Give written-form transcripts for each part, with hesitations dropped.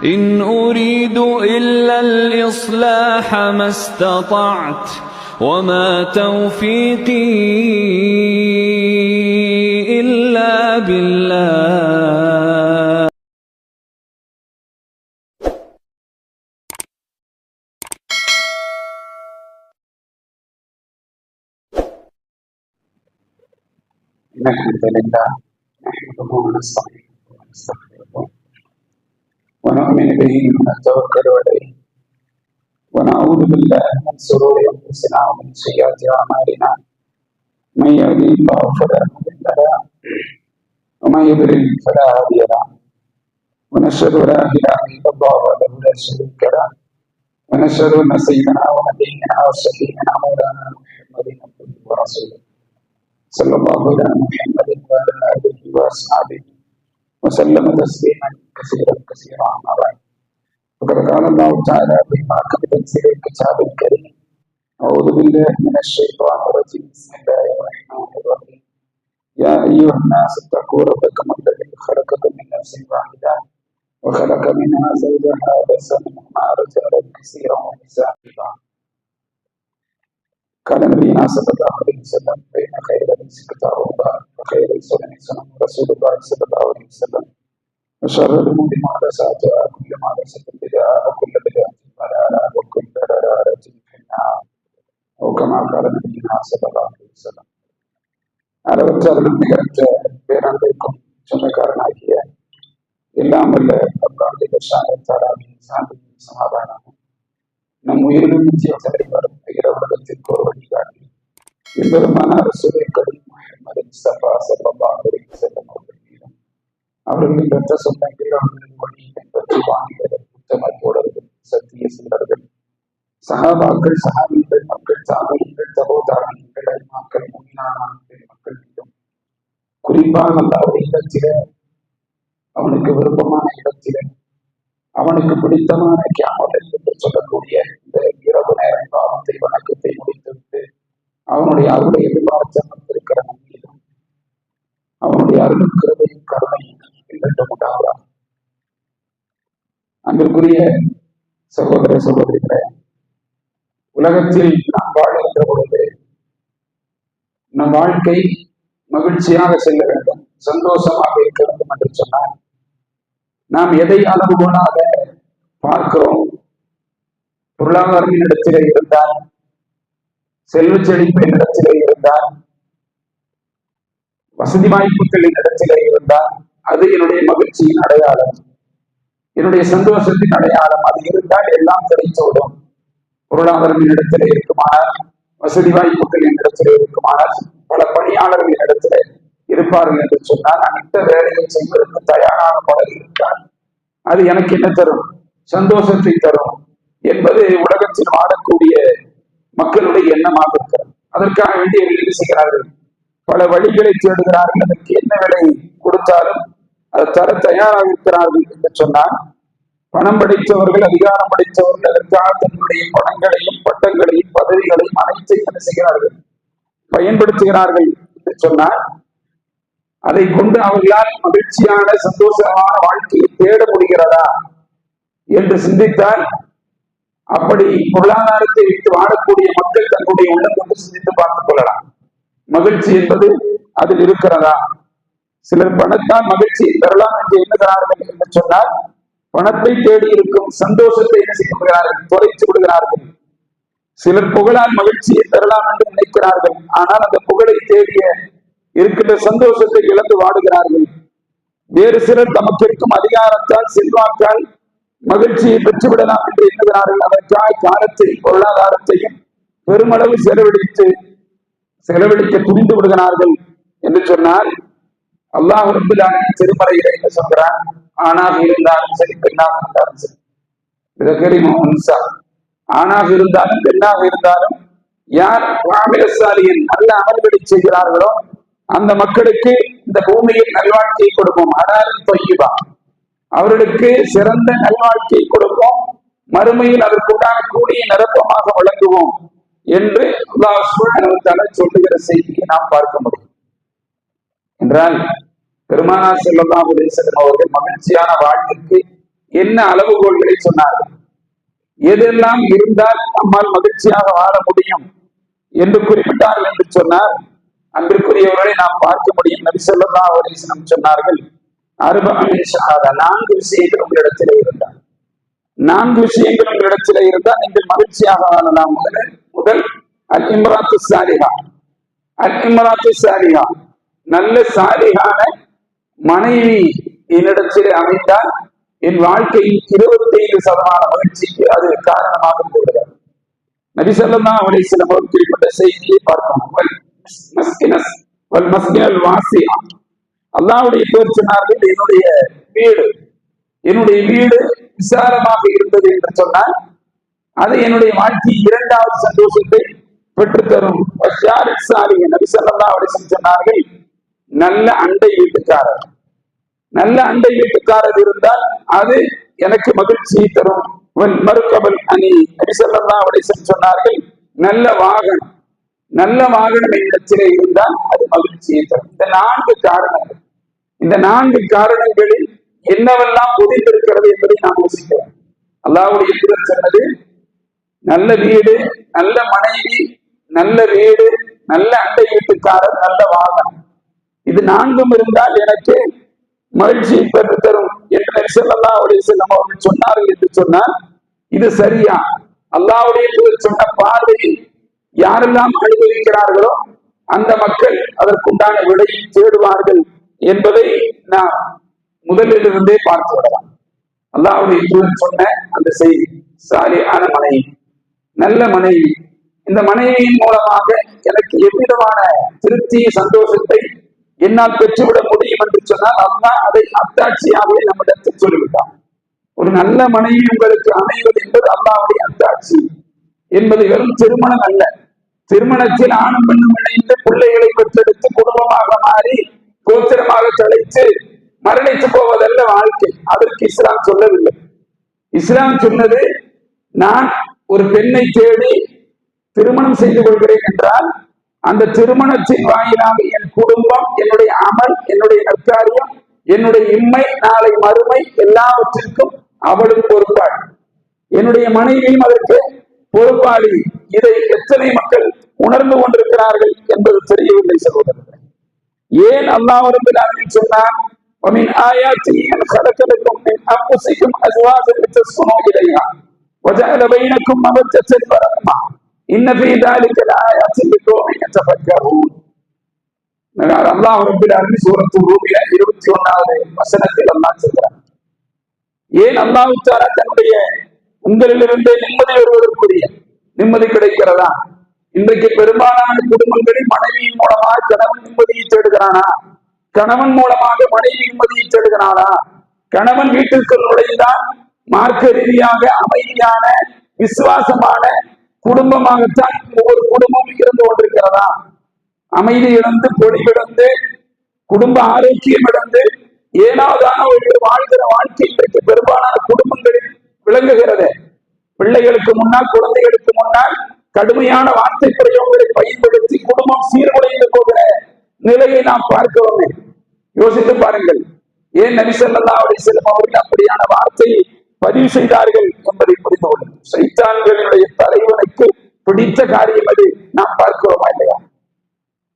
إن أريد إلا الإصلاح ما استطعت وما توفيقي إلا بالله. الحمد لله نحمده ونستعينه ونستغفره ونؤمن به ونتوكل عليه ونعوذ بالله من شرور انفسنا ومن سيئات اعمالنا من يهده الله فلا مضل له ومن يضلل فلا هادي له ونشهد ان لا اله الا الله وحده لا شريك له ونشهد ان سيدنا ونبينا وشفيعنا مولانا محمد عبده ورسوله صلى الله على محمد وعلى آله وأصحابه وسلم تسليما كثيرا كثيرا. أما بعد فقد قال الله تعالى في محكم تنزيل الكتاب الكريم: أعوذ بالله من الشيطان الرجيم، بسم الله الرحمن الرحيم. يا أيها الناس اتقوا ربكم الذي خلقكم من نفس واحدة وخلق منها زوجها وبث منهما رجالا كثيرا ونساء. قال نبينا صلى الله عليه وسلم: فإن خير الحديث كتاب الله وخير السنن سنن رسول الله صلى الله عليه وسلم وشر الأمور محدثاتها وكل محدثة بدعة وكل بدعة ضلالة وكل ضلالة في النار أو كما قال نبينا صلى الله عليه وسلم. அளவற்றவர்களும் நிகரற்ற பேரன்பைக்கும் சொந்தக்காரனாகிய எல்லாம் வல்ல அல்லாஹ்வுடைய சாந்தி சமாதானம் நம் உயிரிலும் நிச்சயம் தலைவரும் உலகத்திற்கு ஒரு வழிகாட்டி என்பதுமான ரசூலை கரீம் முஹம்மது முஸ்தபா ஸல்லல்லாஹு அலைஹி வஸல்லம் அவர்களின் இரத்த சொந்தங்கள், அவர்களின் வழியை பின்பற்றி வாழ்ந்த உத்தம தோழர்கள், சத்திய சீடர்கள், சஹாபாக்கள், சஹாபிகள், மக்கள், தாபிஈன்கள், தபோதாபிஈன்கள், மக்கள், முஃமினான மக்கள் மீதும் குறிப்பாக அல்லாஹ்வுடைய இடத்திலே, அவனுக்கு விருப்பமான இடத்திலே, அவனுக்கு பிடித்தமான கியாமத் என்று சொல்லக்கூடிய இந்த இரவு நேர பாவத்தை வணக்கத்தை முடித்துவிட்டு அவனுடைய அருளை எதிர்பார்த்து இருக்கிற நம்மீதும் அவனுடைய அருளுக்கிறதையும் கருணையும் என்று உண்டாகிறார். அன்பிற்குரிய சகோதர சகோதரிகளே, உலகத்தில் நாம் வாழ்கின்ற பொழுது நம் வாழ்க்கை மகிழ்ச்சியாக செல்ல வேண்டும், சந்தோஷமாக இருக்க வேண்டும் என்று சொன்னால் நாம் எதை அளவுகோலாக பார்க்கிறோம்? பொருளாதாரம் இடத்திலே இருந்தால், செல்வ செழிப்பின் இடத்திலே இருந்தால், வசதி வாய்ப்புகளின் இடத்திலே இருந்தால் அது என்னுடைய மகிழ்ச்சியின் அடையாளம், என்னுடைய சந்தோஷத்தின் அடையாளம். அது இருந்தால் எல்லாம் கிடைத்துவிடும். பொருளாதாரம் இடத்திலே இருக்குமானால், வசதி வாய்ப்புகளின் இடத்திலே இருக்குமானால், பல பணியாளர்களின் இடத்திலே இருப்பார்கள் என்று சொன்னால், அனைத்த வேலையை செய்வதற்கு தயாரான பலர் இருக்கார். அது எனக்கு என்ன தரும்? சந்தோஷத்தை தரும் என்பது உலகத்தில் வாழக்கூடிய மக்களுடைய எண்ணமாக இருக்கிறது. அதற்காக வேண்டிய என்ன செய்கிறார்கள்? பல வழிகளை தேடுகிறார்கள். அதற்கு என்ன விலை கொடுத்தாலும் அதை தர தயாராக இருக்கிறார்கள் என்று சொன்னால், பணம் படைத்தவர்கள், அதிகாரம் படைத்தவர்கள் அதற்காக தன்னுடைய பணங்களையும் பட்டங்களையும் பதவிகளையும் அனைத்தையும் என்ன செய்கிறார்கள்? பயன்படுத்துகிறார்கள் என்று சொன்னால், அதை கொண்டு அவர்களால் மகிழ்ச்சியான சந்தோஷமான வாழ்க்கையை தேட முடிகிறதா என்று சிந்தித்தால், அப்படி பொருளாதாரத்தை வைத்து வாழக்கூடிய மக்கள் தன்னுடைய உள்ளம் கொண்டு சிந்தித்து பார்த்துக் கொள்ளலாம். மகிழ்ச்சி என்பது அதில் இருக்கிறதா? சிலர் பணத்தால் மகிழ்ச்சியை பெறலாம் என்று எண்ணுகிறார்கள் என்று சொன்னால், பணத்தை தேடி இருக்கும் சந்தோஷத்தை என்ன செய்கிறார்கள்? தொலைத்து விடுகிறார்கள். சிலர் புகழால் மகிழ்ச்சியை பெறலாம் என்று நினைக்கிறார்கள். ஆனால் அந்த புகழை தேடிய இருக்கின்ற சந்தோஷத்தை இழந்து வாடுகிறார்கள். வேறு சிலர் தமக்கு இருக்கும் அதிகாரத்தால், செல்வாக்கால் மகிழ்ச்சியை பெற்றுவிடலாம் என்று எண்ணுகிறார்கள். அதற்காக காலத்தை, பொருளாதாரத்தையும் பெருமளவு செலவழிக்க துணிந்து விடுகிறார்கள் என்று சொன்னால், அல்லாஹ் ரப்பல் ஆலமீன் திருமறையிலே என்ன சொல்கிறான்? ஆணாக இருந்தாலும் சரி, பெண்ணாக இருந்தாலும் சரி, ஆணாக இருந்தாலும் பெண்ணாக இருந்தாலும் யார் நல்ல அமல்களை செய்கிறார்களோ அந்த மக்களுக்கு இந்த பூமியில் நல்வாழ்க்கையை கொடுப்போம். அனாலும் தொய்யுவா, அவர்களுக்கு சிறந்த நல்வாழ்க்கையை கொடுப்போம், மறுமையில் அதற்குண்டான கூடிய நிரப்பமாக வழங்குவோம் என்று அல்லாஹ் சுப்ஹானஹு வ தஆலா சொல்லுகிற செய்தியை நாம் பார்க்க முடியும். என்றால் பெருமானார் ஸல்லல்லாஹு அலைஹி வஸல்லம் அவர்கள் மகிழ்ச்சியான வாழ்விற்கு என்ன அளவுகோல்களை சொன்னார்கள், எதெல்லாம் இருந்தால் நம்மால் மகிழ்ச்சியாக வாழ முடியும் என்று குறிப்பிட்டார்கள் என்று சொன்னார். அன்பிற்குரியவர்களை நாம் பார்க்க முடியும். நபி ஸல்லல்லாஹு அலைஹி வஸல்லம் சொன்னார்கள், நான்கு விஷயங்கள் உங்களிடத்திலே இருந்தால், நான்கு விஷயங்கள் உங்களிடத்திலே இருந்தால் நீங்கள் மகிழ்ச்சியாக வாழலாம். முதல் அல் இம்ராத்து சாலிஹா. அல் இம்ராத்து சாலிஹா, நல்ல சாலிஹான மனைவி என்னிடத்திலே அமைந்தால் என் வாழ்க்கையில் 25% மகிழ்ச்சிக்கு அது காரணமாக இருந்து விடுகிறது. நபி ஸல்லல்லாஹு அலைஹி வஸல்லம் அவர்கள் குறிப்பிட்ட செய்தியை பார்க்கணும். அல்லாஹ்வுடைய பேர் சொன்னார்கள், என்னுடைய வீடு விசாலமாக இருந்தது என்று சொன்னால் அது என்னுடைய வாழ்க்கை இரண்டாவது சந்தோஷத்தை பெற்றுத்தரும். நபி ஸல்லல்லாஹு அலைஹி வஸல்லம் சொன்னார்கள், நல்ல அண்டை வீட்டுக்காரர், நல்ல அண்டை வீட்டுக்காரர் இருந்தால் அது எனக்கு மகிழ்ச்சியை தரும். மறுக்கபல் அணி. நபி ஸல்லல்லாஹு அலைஹி வஸல்லம் சொன்னார்கள், நல்ல வாகனம், நல்ல வாகனம் என்னிடத்திலே இருந்தால் அது மகிழ்ச்சியை தரும். இந்த நான்கு காரணங்களில் என்னவெல்லாம் புதிந்திருக்கிறது என்பதை நாம் யோசிக்கிறோம். அல்லாஹ்வுடைய தூதர் சொன்னது, நல்ல வீடு, நல்ல மனைவி, நல்ல வீடு, நல்ல அண்டை வீட்டுக்காரர், நல்ல வாகனம், இது நான்கும் இருந்தால் எனக்கு மகிழ்ச்சியை பெற்று தரும் என்று நபி ஸல்லல்லாஹு அலைஹி வஸல்லம் அவர்கள் சொன்னார்கள் என்று சொன்னால் இது சரியா? அல்லாஹ்வுடைய தூதர் சொன்ன பார்வையில் யாரெல்லாம் அனுபவிக்கிறார்களோ அந்த மக்கள் அதற்குண்டான விடையை தேடுவார்கள் என்பதை நாம் முதலிலிருந்தே பார்த்து விடலாம். அல்லாஹ்வுடைய தூதர் சொன்ன அந்த செய்தி, சாலிஹான மனைவி, நல்ல மனைவி, இந்த மனைவியின் மூலமாக எனக்கு எவ்விதமான திருப்தி சந்தோஷத்தை என்னால் பெற்றுவிட முடியும் என்று சொன்னால் அல்லாஹ் அதை அத்தாட்சியாகவே நம்மிடத்தில் சொல்லிவிட்டான். ஒரு நல்ல மனைவி உங்களுக்கு அமைவது என்பது அல்லாஹ்வுடைய அத்தாட்சி என்பது வெறும் திருமணம் அல்ல. திருமணத்தில் ஆணும் பெண்ணும் இணைந்து பிள்ளைகளை பெற்றெடுத்து குடும்பமாக மாறி கோத்திரமாக தலைத்து மரணித்து போவதல்ல வாழ்க்கை. அதற்கு இஸ்லாம் சொல்லவில்லை. இஸ்லாம் சொன்னது, நான் ஒரு பெண்ணை தேடி திருமணம் செய்து கொள்கிறேன் என்றால் அந்த திருமணத்தின் வாயிலாக என் குடும்பம், என்னுடைய அமல், என்னுடைய நற்காரியம், என்னுடைய இம்மை, நாளை மறுமை எல்லாவற்றிற்கும் அவளும் பொறுப்பாள். என்னுடைய மனைவியும் அதற்கு பொறுப்பாளி. இதை எத்தனை மக்கள் உணர்ந்து கொண்டிருக்கிறார்கள் என்பது தெரியவில்லை சகோதரர்கள். ஏன் அல்லாஹ் ரப்பல் ஆலமீன் சொன்னான், وَمِنْ آيَاتِهِ أَنْ خَلَقَ لَكُم مِّنْ أَنفُسِكُمْ أَزْوَاجًا لِتَسْكُنُوا إِلَيْهَا وَجَعَلَ بَيْنَكُم مَّوَدَّةً وَرَحْمَةً إِنَّ فِي ذَلِكَ لَآيَاتٍ لِقَوْمٍ يَتَفَكَّرُونَ. அல்லாஹ் ரப்பல் ஆலமீன் சூரத்துல் ரூமில 21வது வசனத்தில் அல்லாஹ் சொல்கிறார், ஏன் அல்லாஹ் தஆலா தன்னுடைய உங்களிலிருந்து நிம்மதி வருவதற்குரிய நிம்மதி கிடைக்கிறதா? இன்றைக்கு பெரும்பாலான குடும்பங்களில் மனைவியின் மூலமாக கணவன் நிம்மதியை தேடுகிறானா? கணவன் மூலமாக மனைவி நிம்மதியை தேடுகிறானா? கணவன் வீட்டிற்கு நுழைந்தால் மார்க்க ரீதியாக அமைதியான விசுவாசமான குடும்பமாகத்தான் ஒவ்வொரு குடும்பமும் இருந்து கொண்டிருக்கிறதா? அமைதி இழந்து, பொலிவிழந்து, குடும்ப ஆரோக்கியம் இழந்து ஏனாவதான ஒரு வாழ்கிற வாழ்க்கை இன்றைக்கு பெரும்பாலான குடும்பங்களில் விளங்குகிறது. பிள்ளைகளுக்கு முன்னால், குழந்தைகளுக்கு முன்னால் கடுமையான வார்த்தை பிரயோகங்களை பயன்படுத்தி குடும்பம் சீர்குலைந்து போகிற நிலையை நாம் பார்க்கிறோமே. யோசித்து பாருங்கள், ஏன் நபி ஸல்லல்லாஹு அலைஹி வஸல்லம் அவர்கள் அப்படியான வார்த்தையை பதிவு செய்தார்கள் என்பதை புரிந்து கொள்ளும். சைத்தான்களுடைய தலைவனுக்கு பிடித்த காரியம் அது நாம் பார்க்கிறோமா இல்லையா?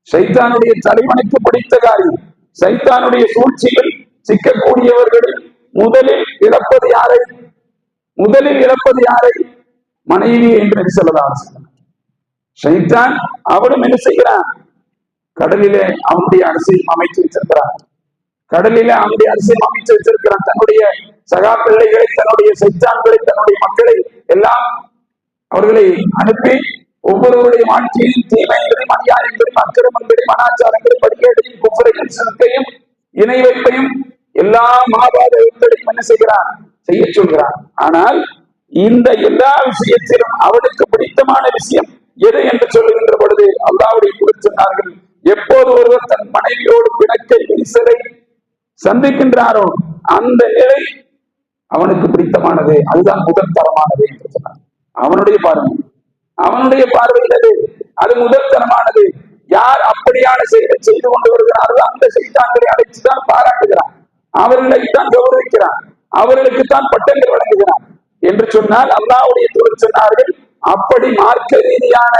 சைத்தானுடைய தலைவனுக்கு பிடித்த காரியம், சைத்தானுடைய சூழ்ச்சியில் சிக்கக்கூடியவர்களில் முதலில் இழப்பது யாரை? மனைவி என்று நபி ஸல்லல்லாஹு அலைஹி வஸல்லம். சைத்தான் அவனும் என்ன செய்கிறான்? கடலிலே அவனுடைய அரசியல் அமைத்து வச்சிருக்கிறான். தன்னுடைய சகா பிள்ளைகளை, தன்னுடைய சைத்தான்களை, தன்னுடைய மக்களை எல்லாம் அவர்களை அனுப்பி ஒவ்வொருவருடைய வாழ்க்கையிலும் தீமைகளையும், அநியாயங்களையும், அக்கிரமங்களையும், அனாச்சாரங்களையும், படிக்கேட்டையும், குஃப்ரையும், சிறுக்கையும், இணை வைப்பையும், எல்லா மாபாதகங்களையும் என்ன செய்கிறான்? செய்ய சொல்கிறான். ஆனால் இந்த எல்லா விஷயத்திலும் அவனுக்கு பிடித்தமான விஷயம் எது என்று சொல்லுகின்ற பொழுது அல்லாஹ்வுடைய தூதர் சொன்னார்கள், எப்போது ஒருவர் தன் மனைவியோடு பிணக்கை, விரிசலை சந்திக்கின்றாரோ அந்த நிலை அவனுக்கு பிடித்தமானது, அதுதான் முதல் தரமானது என்று சொன்னார். அவனுடைய பார்வையில் அது முதல் தரமானது. யார் அப்படியான செயலை செய்து கொண்டு வருகிறார்களோ அந்த சைத்தான்களை அழைத்துதான் பாராட்டுகிறான், அவர்களைத்தான் கௌரவிக்கிறான். அவர்களுக்குத்தான் பட்டங்கள் வழங்குகிறான் என்று சொன்னால் அல்லாஹ்வுடைய தூதர் சொன்னார்கள், அப்படி மார்க்க ரீதியான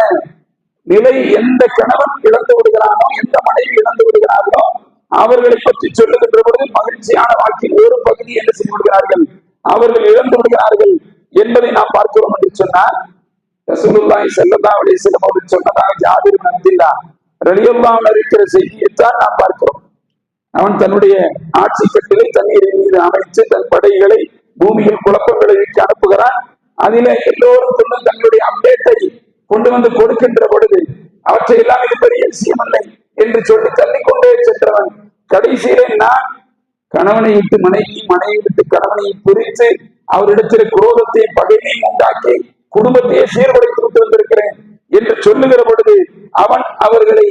நிலை எந்த கணவன் இழந்து விடுகிறானோ, எந்த மனைவி இழந்து விடுகிறார்களோ அவர்களை பற்றி சொல்லுகின்ற பொழுது மகிழ்ச்சியான வாழ்க்கையில் ஒரு பகுதி என்ன செய்து விடுகிறார்கள், அவர்கள் இழந்து விடுகிறார்கள் என்பதை நாம் பார்க்கிறோம் என்று சொன்னால், ரசூலுல்லாஹி ஸல்லல்லாஹு அலைஹி வஸல்லம் அவர்கள் சொன்னதாக ஜாபிர் இப்னு அப்துல்லாஹ் ரலியல்லாஹு அன்ஹு இருக்கிற செய்தியைத்தான் நாம் பார்க்கிறோம். அவன் தன்னுடைய ஆட்சி கட்டிலை தண்ணீரின் மீது அமைத்து தன் படைகளை பூமியில் குழப்பங்களை வைக்க அனுப்புகிறான். அதிலே எல்லோருக்கும் தங்களுடைய அப்டேட்டை கொண்டு வந்து கொடுக்கின்ற பொழுது அவற்றை எல்லாம் இது பெரிய விஷயமில்லை என்று சொல்லி தள்ளிக்கொண்டே சென்றவன் கடைசியிலே நான் கணவனை விட்டு மனைவி, மனைவி விட்டு கணவனை பிரித்து அவரிடத்தில் குரோதத்தை பகைமையும் உண்டாக்கி குடும்பத்தையே சீர்குலைத்து விட்டு வந்திருக்கிறேன் என்று சொல்லுகிற பொழுது அவர்களை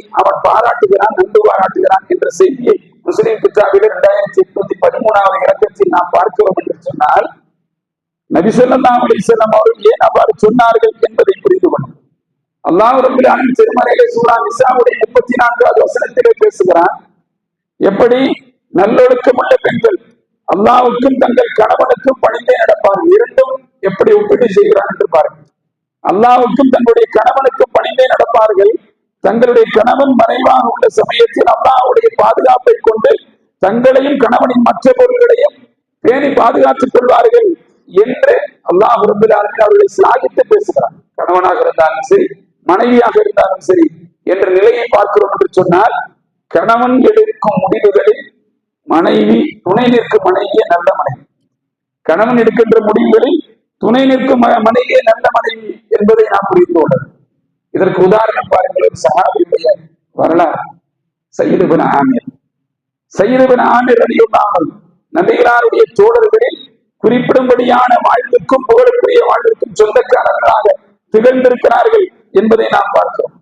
பாராட்டுகிறான், நன்கு பாராட்டுகிறான் என்ற செய்தியை முஸ்லிம் கிதாபில் 2813 இலக்கத்தில் நாம் பார்க்கிறோம் என்று சொன்னால், நபி ஸல்லல்லாஹு அலைஹி வஸல்லம் அவர்கள் ஏன் அவ்வாறு சொன்னார்கள் என்பதை புரிந்து கொள்ளும். அல்லாஹ் ரப்பல் ஆலமீன் திருமறையிலே சூரா நிசாவுடைய 34வது வசனத்திலே பேசுகிறான், எப்படி நல்லொழுக்கமுள்ள பெண்கள் அல்லாஹ்வுக்கும் தங்கள் கணவனுக்கும் பணிந்தே நடப்பார்கள். இரண்டும் எப்படி ஒப்பீடு செய்கிறான் என்று பாருங்கள். அல்லாஹ்வுக்கும் தங்களுடைய கணவனுக்கும் பணிந்தே நடப்பார்கள். தங்களுடைய கணவன் மறைவாக உள்ள சமயத்தில் அல்லாஹ்வுடைய பாதுகாப்பை கொண்டு தங்களையும் கணவனின் மற்ற பொருள்களையும் பேணி பாதுகாத்துக் கொள்வார்கள் என்று அல்லாஹ் ரப்பல் ஆலமீன் அவர்களை சிலாகித்து பேசுகிறார். கணவனாக இருந்தாலும் சரி, மனைவியாக இருந்தாலும் சரி என்ற நிலையை பார்க்கிறோம் என்று சொன்னால், கணவன் எடுக்கும் முடிவுகளில் மனைவி துணை நிற்கும் மனைவியே நல்ல மனைவி, கணவன் எடுக்கின்ற முடிவுகளில் துணை நிற்கும் மனைவியே நல்ல மனைவி என்பதை நாம் புரிந்து கொள்ளலாம். இதற்கு உதாரணம் பாருங்கள், ஒரு சஹாபியுடைய வரலாறு. சய்யித் இப்னு ஆமிர் ரலியல்லாஹு அன்ஹு நபிகளாருடைய தோழர்களில் குறிப்பிடும்படியான வாழ்வுக்கும் புகழுக்குரிய வாழ்வுக்கும் சொந்தக்காரர்களாக திகழ்ந்திருக்கிறார்கள் என்பதை நாம் பார்க்கிறோம்.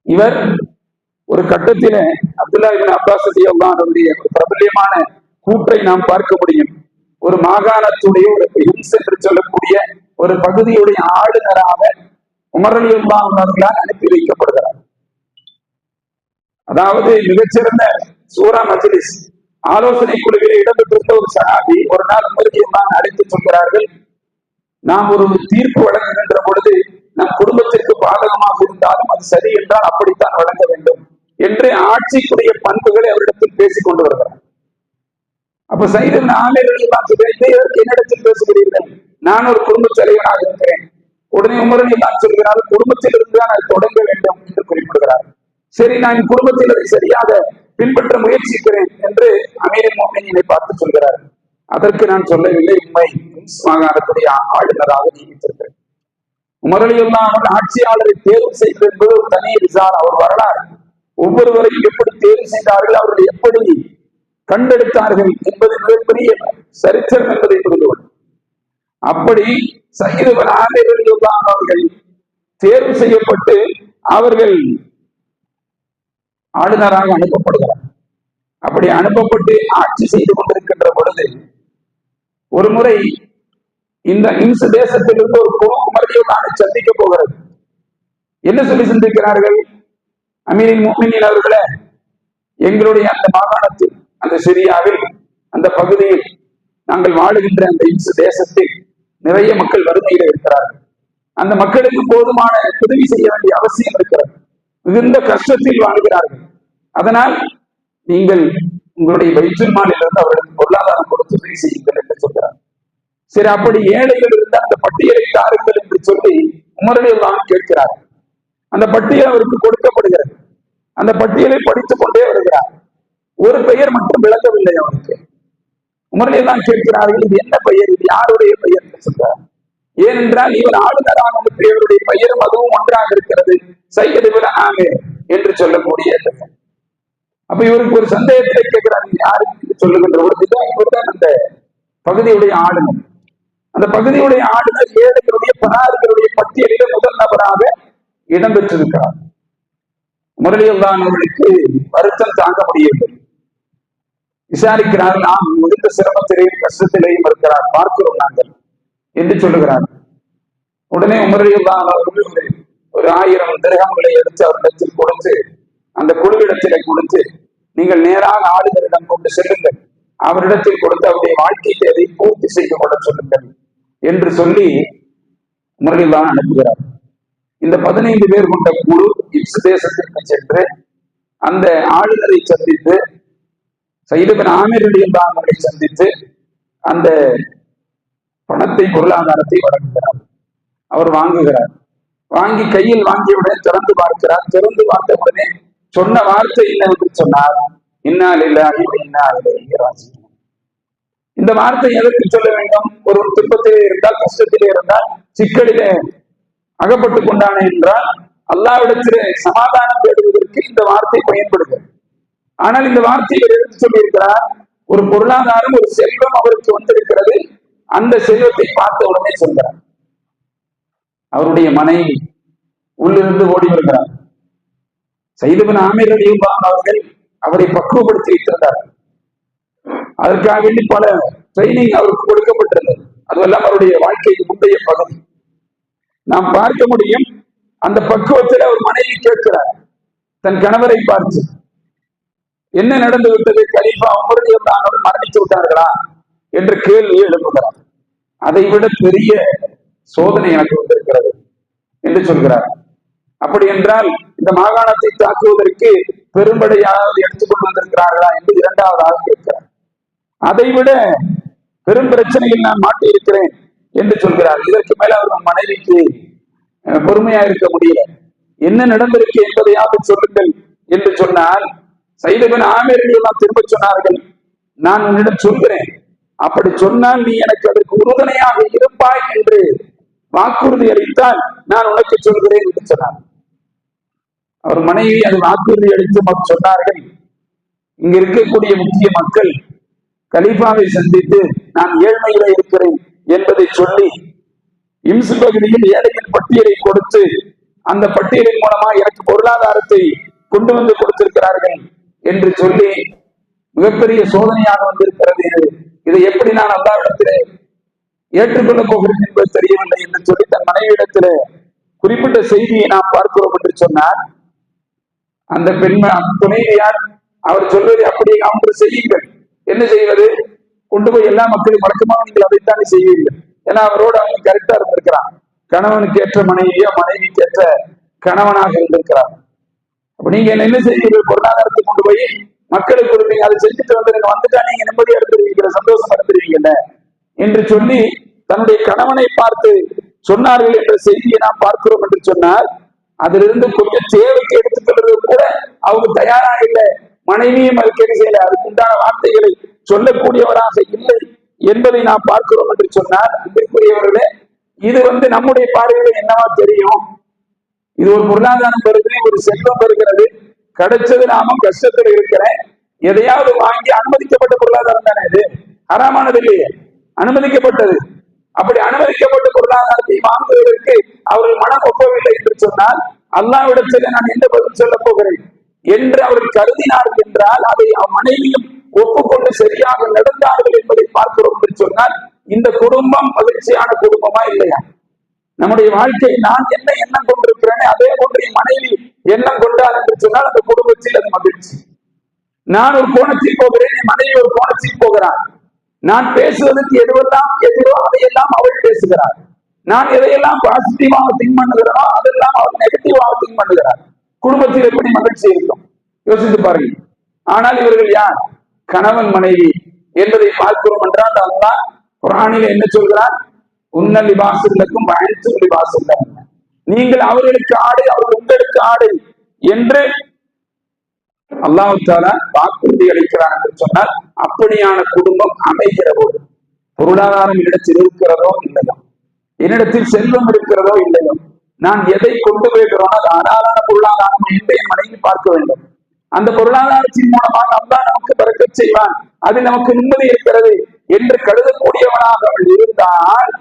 இவர் ஒரு கட்டத்திலே அப்துல்லா இப்னு அப்பாஸ் ரலியல்லாஹு அன்ஹுடைய ஒரு பிரபல்யமான கூற்றை நாம் பார்க்க முடியும். ஒரு மாகாணத்துடைய ஒரு ஹிம்ஸ் என்று சொல்லக்கூடிய ஒரு பகுதியுடைய ஆளுநராக உமர் ரலியல்லாஹு அன்ஹு அவர்களால் அனுப்பி வைக்கப்படுகிறார். அதாவது மிகச்சிறந்த சூரா மஜ்லிஸ் ஆலோசனை குழுவிலே இடம்பெற்றிருந்த ஒரு சஹாபி ஒரு நாள் உமர் ரலியல்லாஹு அன்ஹு அழைத்து சொல்கிறார்கள், நாம் ஒரு தீர்ப்பு வழங்குகின்ற பொழுது நம் குடும்பத்திற்கு பாதகமாக இருந்தாலும் அது சரி என்றால் அப்படித்தான் வழங்க வேண்டும் என்று ஆட்சிக்குரிய பண்புகளை அவரிடத்தில் பேசிக் கொண்டு வருகிறார். அப்ப சய்யித் இப்னு ஆமிர் ரலியல்லாஹு அன்ஹு என்னிடத்தில் பேசுகிறீர்கள், நான் ஒரு குடும்ப தலைவனாக இருக்கிறேன். உடனே உமர் ரலியல்லாஹு அன்ஹு சொல்கிறார், குடும்பத்தில் இருந்து தான் அதை தொடங்க வேண்டும் என்று குறிப்பிடுகிறார். சரி, நான் குடும்பத்தில் அதை சரியாக பின்பற்ற முயற்சிக்கிறேன் என்று அமீருல் முஃமினீனை பார்த்து சொல்கிறார். அதற்கு நான் சொல்லவில்லை, உண்மை மாகாணத்துடைய ஆளுநராக நியமித்திருக்கிறேன். உமர் ரலியல்லாஹு அன்ஹு ஆட்சியாளரை தேர்வு செய்வது என்பது ஒரு தனி விசாரணை, ஒரு வரலாறு. ஒவ்வொருவரையும் எப்படி தேர்வு செய்தார்கள், அவர்கள் எப்படி கண்டெடுத்தார்கள் என்பது மிகப்பெரிய சரித்திரம் என்பதை புரிந்து கொள்ளும். அப்படி சய்யித் இப்னு ஆமிர் ரலியல்லாஹு அன்ஹு அவர்கள் தேர்வு செய்யப்பட்டு அவர்கள் ஆளுநராக அனுப்பப்படுகிறார். அப்படி அனுப்பப்பட்டு ஆட்சி செய்து கொண்டிருக்கின்ற பொழுது ஒரு முறை இந்த இம்ச தேசத்திலிருந்து ஒரு குழு உமர் ரலியல்லாஹு அன்ஹு சந்திக்க போகிறது. என்ன சொல்லி சந்திக்கிறார்கள், அமீருல் முஃமினீன் அவர்களே, எங்களுடைய அந்த மாகாணத்தில், அந்த சிரியாவில், அந்த பகுதியில் நாங்கள் வாழுகின்ற அந்த இம்ச தேசத்தில் நிறைய மக்கள் வறுமையில இருக்கிறார்கள். அந்த மக்களுக்கு போதுமான உதவி செய்ய வேண்டிய அவசியம் இருக்கிறது. மிகுந்த கஷ்டத்தில் வாழ்கிறார்கள். அதனால் நீங்கள் உங்களுடைய பைத்துல் மாலிலிருந்து அவர்களுக்கு பொருளாதாரம் கொடுத்து உதவி செய்யுங்கள் என்று சொல்கிறார். சரி, அப்படி ஏழைகள் இருந்தால் அந்த பட்டியலை தாருங்கள் என்று சொல்லி உமர் ரலியல்லாஹு அன்ஹு கேட்கிறார். அந்த பட்டியல் அவருக்கு கொடுக்கப்படுகிறது. அந்த பட்டியலை படித்துக் கொண்டே வருகிறார். ஒரு பெயர் மட்டும் விளக்கவில்லை அவருக்கு. உமர் ரலியல்லாஹு அன்ஹு கேட்கிறார்கள், இது என்ன பெயர், இது யாருடைய பெயர் என்று சொல்றார். ஏனென்றால் இவர் ஆளுநரான இவருடைய பெயரும் அதுவும் ஒன்றாக இருக்கிறது, சய்யித் இப்னு ஆமிர் என்று சொல்லக்கூடிய. அப்ப இவருக்கு ஒரு சந்தேகத்தை கேட்கிறார், யாருக்கு சொல்லுகின்ற பொழுது இவர் தான் அந்த பகுதியுடைய ஆளுநர். அந்த பகுதியுடைய ஆளுநர் ஏழைகளுடைய பணார்களுடைய பட்டியலில் முதல் நபராக இடம்பெற்றிருக்கிறார். உமர் ரலியல்லாஹு அன்ஹு அவர்களுக்கு வருத்தம் தாங்க முடியவில்லை. விசாரிக்கிறார்கள், நாம் மிகுந்த சிரமத்திலேயும் கஷ்டத்திலேயும் இருக்கிறார், பார்க்கிறோம் நாங்கள் என்று சொல்லுகிறார். உடனே உமர் ரலியல்லாஹு அன்ஹு அவர்கள் ஒரு 1000 திர்ஹம்களை எடுத்து அவரிடத்தில் கொடுத்து, அந்த குழுவிடத்திலே கொடுத்து, நீங்கள் நேராக ஆளுநரிடம் கொண்டு செல்லுங்கள், அவரிடத்தில் கொடுத்து அவருடைய வாழ்க்கை தேவை பூர்த்தி செய்து கொள்ள சொல்லுங்கள் என்று சொல்லி முரளிதான் அனுப்புகிறார். இந்த 15 பேர் கொண்ட குழு இப்சு தேசத்திற்கு சென்று அந்த ஆளுநரை சந்தித்து சையத் பின் ஆமீர் ரலியல்லாஹு அன்ஹுவை சந்தித்து அந்த பணத்தை பொருளாதாரத்தை வழங்குகிறார். அவர் வாங்குகிறார். வாங்கி கையில் வாங்கியவுடன் திறந்து பார்க்கிறார். திறந்து பார்த்த உடனே சொன்ன வார்த்தை என்னவென்று சொன்னார், இன்னா லில்லாஹி வ இன்னா இலைஹி ராஜிஊன். இந்த வார்த்தை எதற்கு சொல்ல வேண்டும்? ஒரு துன்பத்திலே இருந்தால், கஷ்டத்திலே இருந்தால், சிக்கலிலே அகப்பட்டுக் கொண்டானே என்றால் அல்லாஹ்விடத்திலே சமாதானம் தேடுவதற்கு இந்த வார்த்தை பயன்படுகிறது. ஆனால் இந்த வார்த்தையை எடுத்து சொல்லியிருக்கிறார், ஒரு பொருளாதாரம், ஒரு செல்வம் அவருக்கு வந்திருக்கிறது. அந்த செல்வத்தை பார்த்த உடனே சொல்கிறார். அவருடைய மனைவி உள்ளிருந்து ஓடி வருகிறார். சையத் பின் ஆமீர் ரலியல்லாஹு அன்ஹு அவர்கள் அவரை பக்குவப்படுத்தி வைத்திருந்தார். அதற்காக வேண்டி பல ட்ரைனிங் அவருக்கு கொடுக்கப்பட்டிருந்தது. அதுவெல்லாம் அவருடைய வாழ்க்கைக்கு முந்தைய பகுதி. நாம் பார்க்க முடியும். அந்த பக்குவத்தில் அவர் மனைவி கேட்கிறார் தன் கணவரை பார்த்து, என்ன நடந்து விட்டது? கலீஃபா உமர் ரலியல்லாஹு அன்ஹு மரணித்து விட்டார்களா என்று கேள்வி எழுப்புகிறார். அதை விட பெரிய சோதனை எனக்கு வந்திருக்கிறது என்று சொல்கிறார். அப்படி என்றால் இந்த மாகாணத்தை தாக்குவதற்கு பெரும்படையாவது எடுத்துக்கொண்டு வந்திருக்கிறார்களா என்று இரண்டாவதாக கேட்கிறார். அதைவிட பெரும் பிரச்சனையில் நான் மாட்டியிருக்கிறேன் என்று சொல்கிறார். இதற்கு மேல அவர் மனைவிக்கு பொறுமையா இருக்க முடியல. என்ன நடந்திருக்கு என்பதையாவது சொல்லுங்கள் என்று சொன்னால், சையத் பின் ஆமீர் ரலியல்லாஹு திரும்ப சொன்னார்கள், நான் உன்னிடம் சொல்கிறேன், அப்படி சொன்னால் நீ எனக்கு அதற்கு உறுதுணையாக இருப்பாய் என்று வாக்குறுதி அளித்தால் நான் உனக்கு சொல்கிறேன் என்று சொன்னார். அவர் மனைவி அது வாக்குறுதி அளித்து சொன்னார்கள், இங்க இருக்கக்கூடிய முக்கிய மக்கள் கலீஃபாவை சந்தித்து நான் ஏழ்மையில இருக்கிறேன் என்பதை சொல்லி இம்சு பகுதியில் ஏழையின் பட்டியலை கொடுத்து அந்த பட்டியலின் மூலமா எனக்கு பொருளாதாரத்தை கொண்டு வந்து கொடுத்திருக்கிறார்கள் என்று சொல்லி மிகப்பெரிய சோதனையாக வந்திருக்கிறது. இதை எப்படி நான் அல்லாஹ்விடத்திலே ஏற்றுக்கொள்ளப் போகிறேன் என்பது தெரியவில்லை என்று சொல்லி தன் மனைவியிடத்திலே குறிப்பிட்ட செய்தியை நாம் பார்க்கிறோம் என்று சொன்னார். அந்த துணைவியார் அவர் சொல்வதை அப்படியே ஒன்று செய்யுங்கள். என்ன செய்வது? கொண்டு போய் எல்லா மக்களும் வழக்கமாக நீங்கள் அதைத்தானே செய்வீர்கள். ஏன்னா அவரோடு அவங்க கரெக்டா இருந்திருக்கிறான். கணவனுக்கு ஏற்ற மனைவியோ மனைவிக்கு ஏற்ற கணவனாக இருந்திருக்கிறார். அப்ப நீங்க என்ன செய்வீர்கள்? பொருளாதாரத்தை கொண்டு போய் மக்களுக்கு கொடுப்பீங்க. அதை செஞ்சுட்டு வந்துட்டா நீங்க நிம்மதியா எடுத்துருவீங்க, சந்தோஷமா எடுத்துருவீங்கல்ல என்று சொல்லி தன்னுடைய கணவனை பார்த்து சொன்னார்கள் என்ற செய்தியை நாம் பார்க்கிறோம் என்று சொன்னால், அதிலிருந்து கொஞ்சம் தேவைக்கு எடுத்துக்கொள்றது கூட அவங்க தயாராக இல்லை. மனைவியும் அதுக்கு என்ன செய்யல, அதுக்கு உண்டான வார்த்தைகளை சொல்லக்கூடியவராக இல்லை என்பதை நாம் பார்க்கிறோம் என்று சொன்னால், அன்பிற்குரியவர்களே, இது நம்முடைய பார்வையில என்னவா தெரியும்? இது ஒரு பொருளாதாரம் பெறுகிறது, ஒரு செல்வம் பெறுகிறது, கிடைச்சது நாமும் கஷ்டத்தில் இருக்கிறேன், எதையாவது வாங்கி அனுமதிக்கப்பட்ட பொருளாதாரம் தானே இது, ஹராமானது இல்லையே, அனுமதிக்கப்பட்டது. அப்படி அனுமதிக்கப்பட்ட பொருளாதாரத்தை வாங்குவதற்கு அவர்கள் மனம் ஒப்பவில்லை என்று சொன்னால், அல்லாஹ்விடத்தில் நான் என்ன பதில் சொல்ல போகிறேன் என்று அவர்கள் கருதினார்கள் என்றால், அதை மனைவியும் ஒப்புக்கொண்டு சரியாக நடந்தார்கள் என்பதை பார்க்கிறோம் என்று சொன்னால், இந்த குடும்பம் மகிழ்ச்சியான குடும்பமா இல்லையா? நம்முடைய வாழ்க்கை நான் என்ன எண்ணம் கொண்டிருக்கிறேனே அதே போன்று என் மனைவி எண்ணம் கொண்டார் என்று சொன்னால் அந்த குடும்பத்தில் அது மகிழ்ச்சி. நான் ஒரு கோணத்தில் போகிறேன், என் மனைவி ஒரு கோணத்தில் போகிறார். நான் பேசுவதற்கு எதுவெல்லாம் எதிரோ அதையெல்லாம் அவள் பேசுகிறார். நான் எதையெல்லாம் பாசிட்டிவாக திங்க் பண்ணுகிறனோ அதெல்லாம் அவள் நெகட்டிவாக திங்க் பண்ணுகிறார். குடும்பத்தில் எப்படி மகிழ்ச்சி இருக்கும்? யோசித்து பாருங்கள். ஆனால் இவர்கள் யார்? கணவன் மனைவி என்பதை பார்க்கிறோம் என்றால் அல்லாஹ் குர்ஆனில் என்ன சொல்கிறார்? உன்ன லிபாசுல்லக்கும் வஅன்து லிபாசுல்லஹும், நீங்கள் அவர்களுக்கு ஆடை, அவர்கள் உங்களுக்கு ஆடை என்று அல்லாஹ் தஆலா வாக்குறுதி அளிக்கிறான் என்று சொன்னால், அப்படியான குடும்பம் அமைகிற போது பொருளாதாரம் இடத்தில் இருக்கிறதோ இல்லையோ, என்னிடத்தில் செல்வம் இருக்கிறதோ இல்லையோ, நான் எதை கொண்டு போய்கிறோம் அது ஆதாரான பொருளாதாரம் என்று என் மனைவி பார்க்க வேண்டும். அந்த பொருளாதாரத்தின் மூலமாக அல்லாஹ் நமக்கு பரக்கத் செய்வான், அது நமக்கு நிம்மதி இருக்கிறது என்று கருதக்கூடியவனாக அவள் இருந்தால்,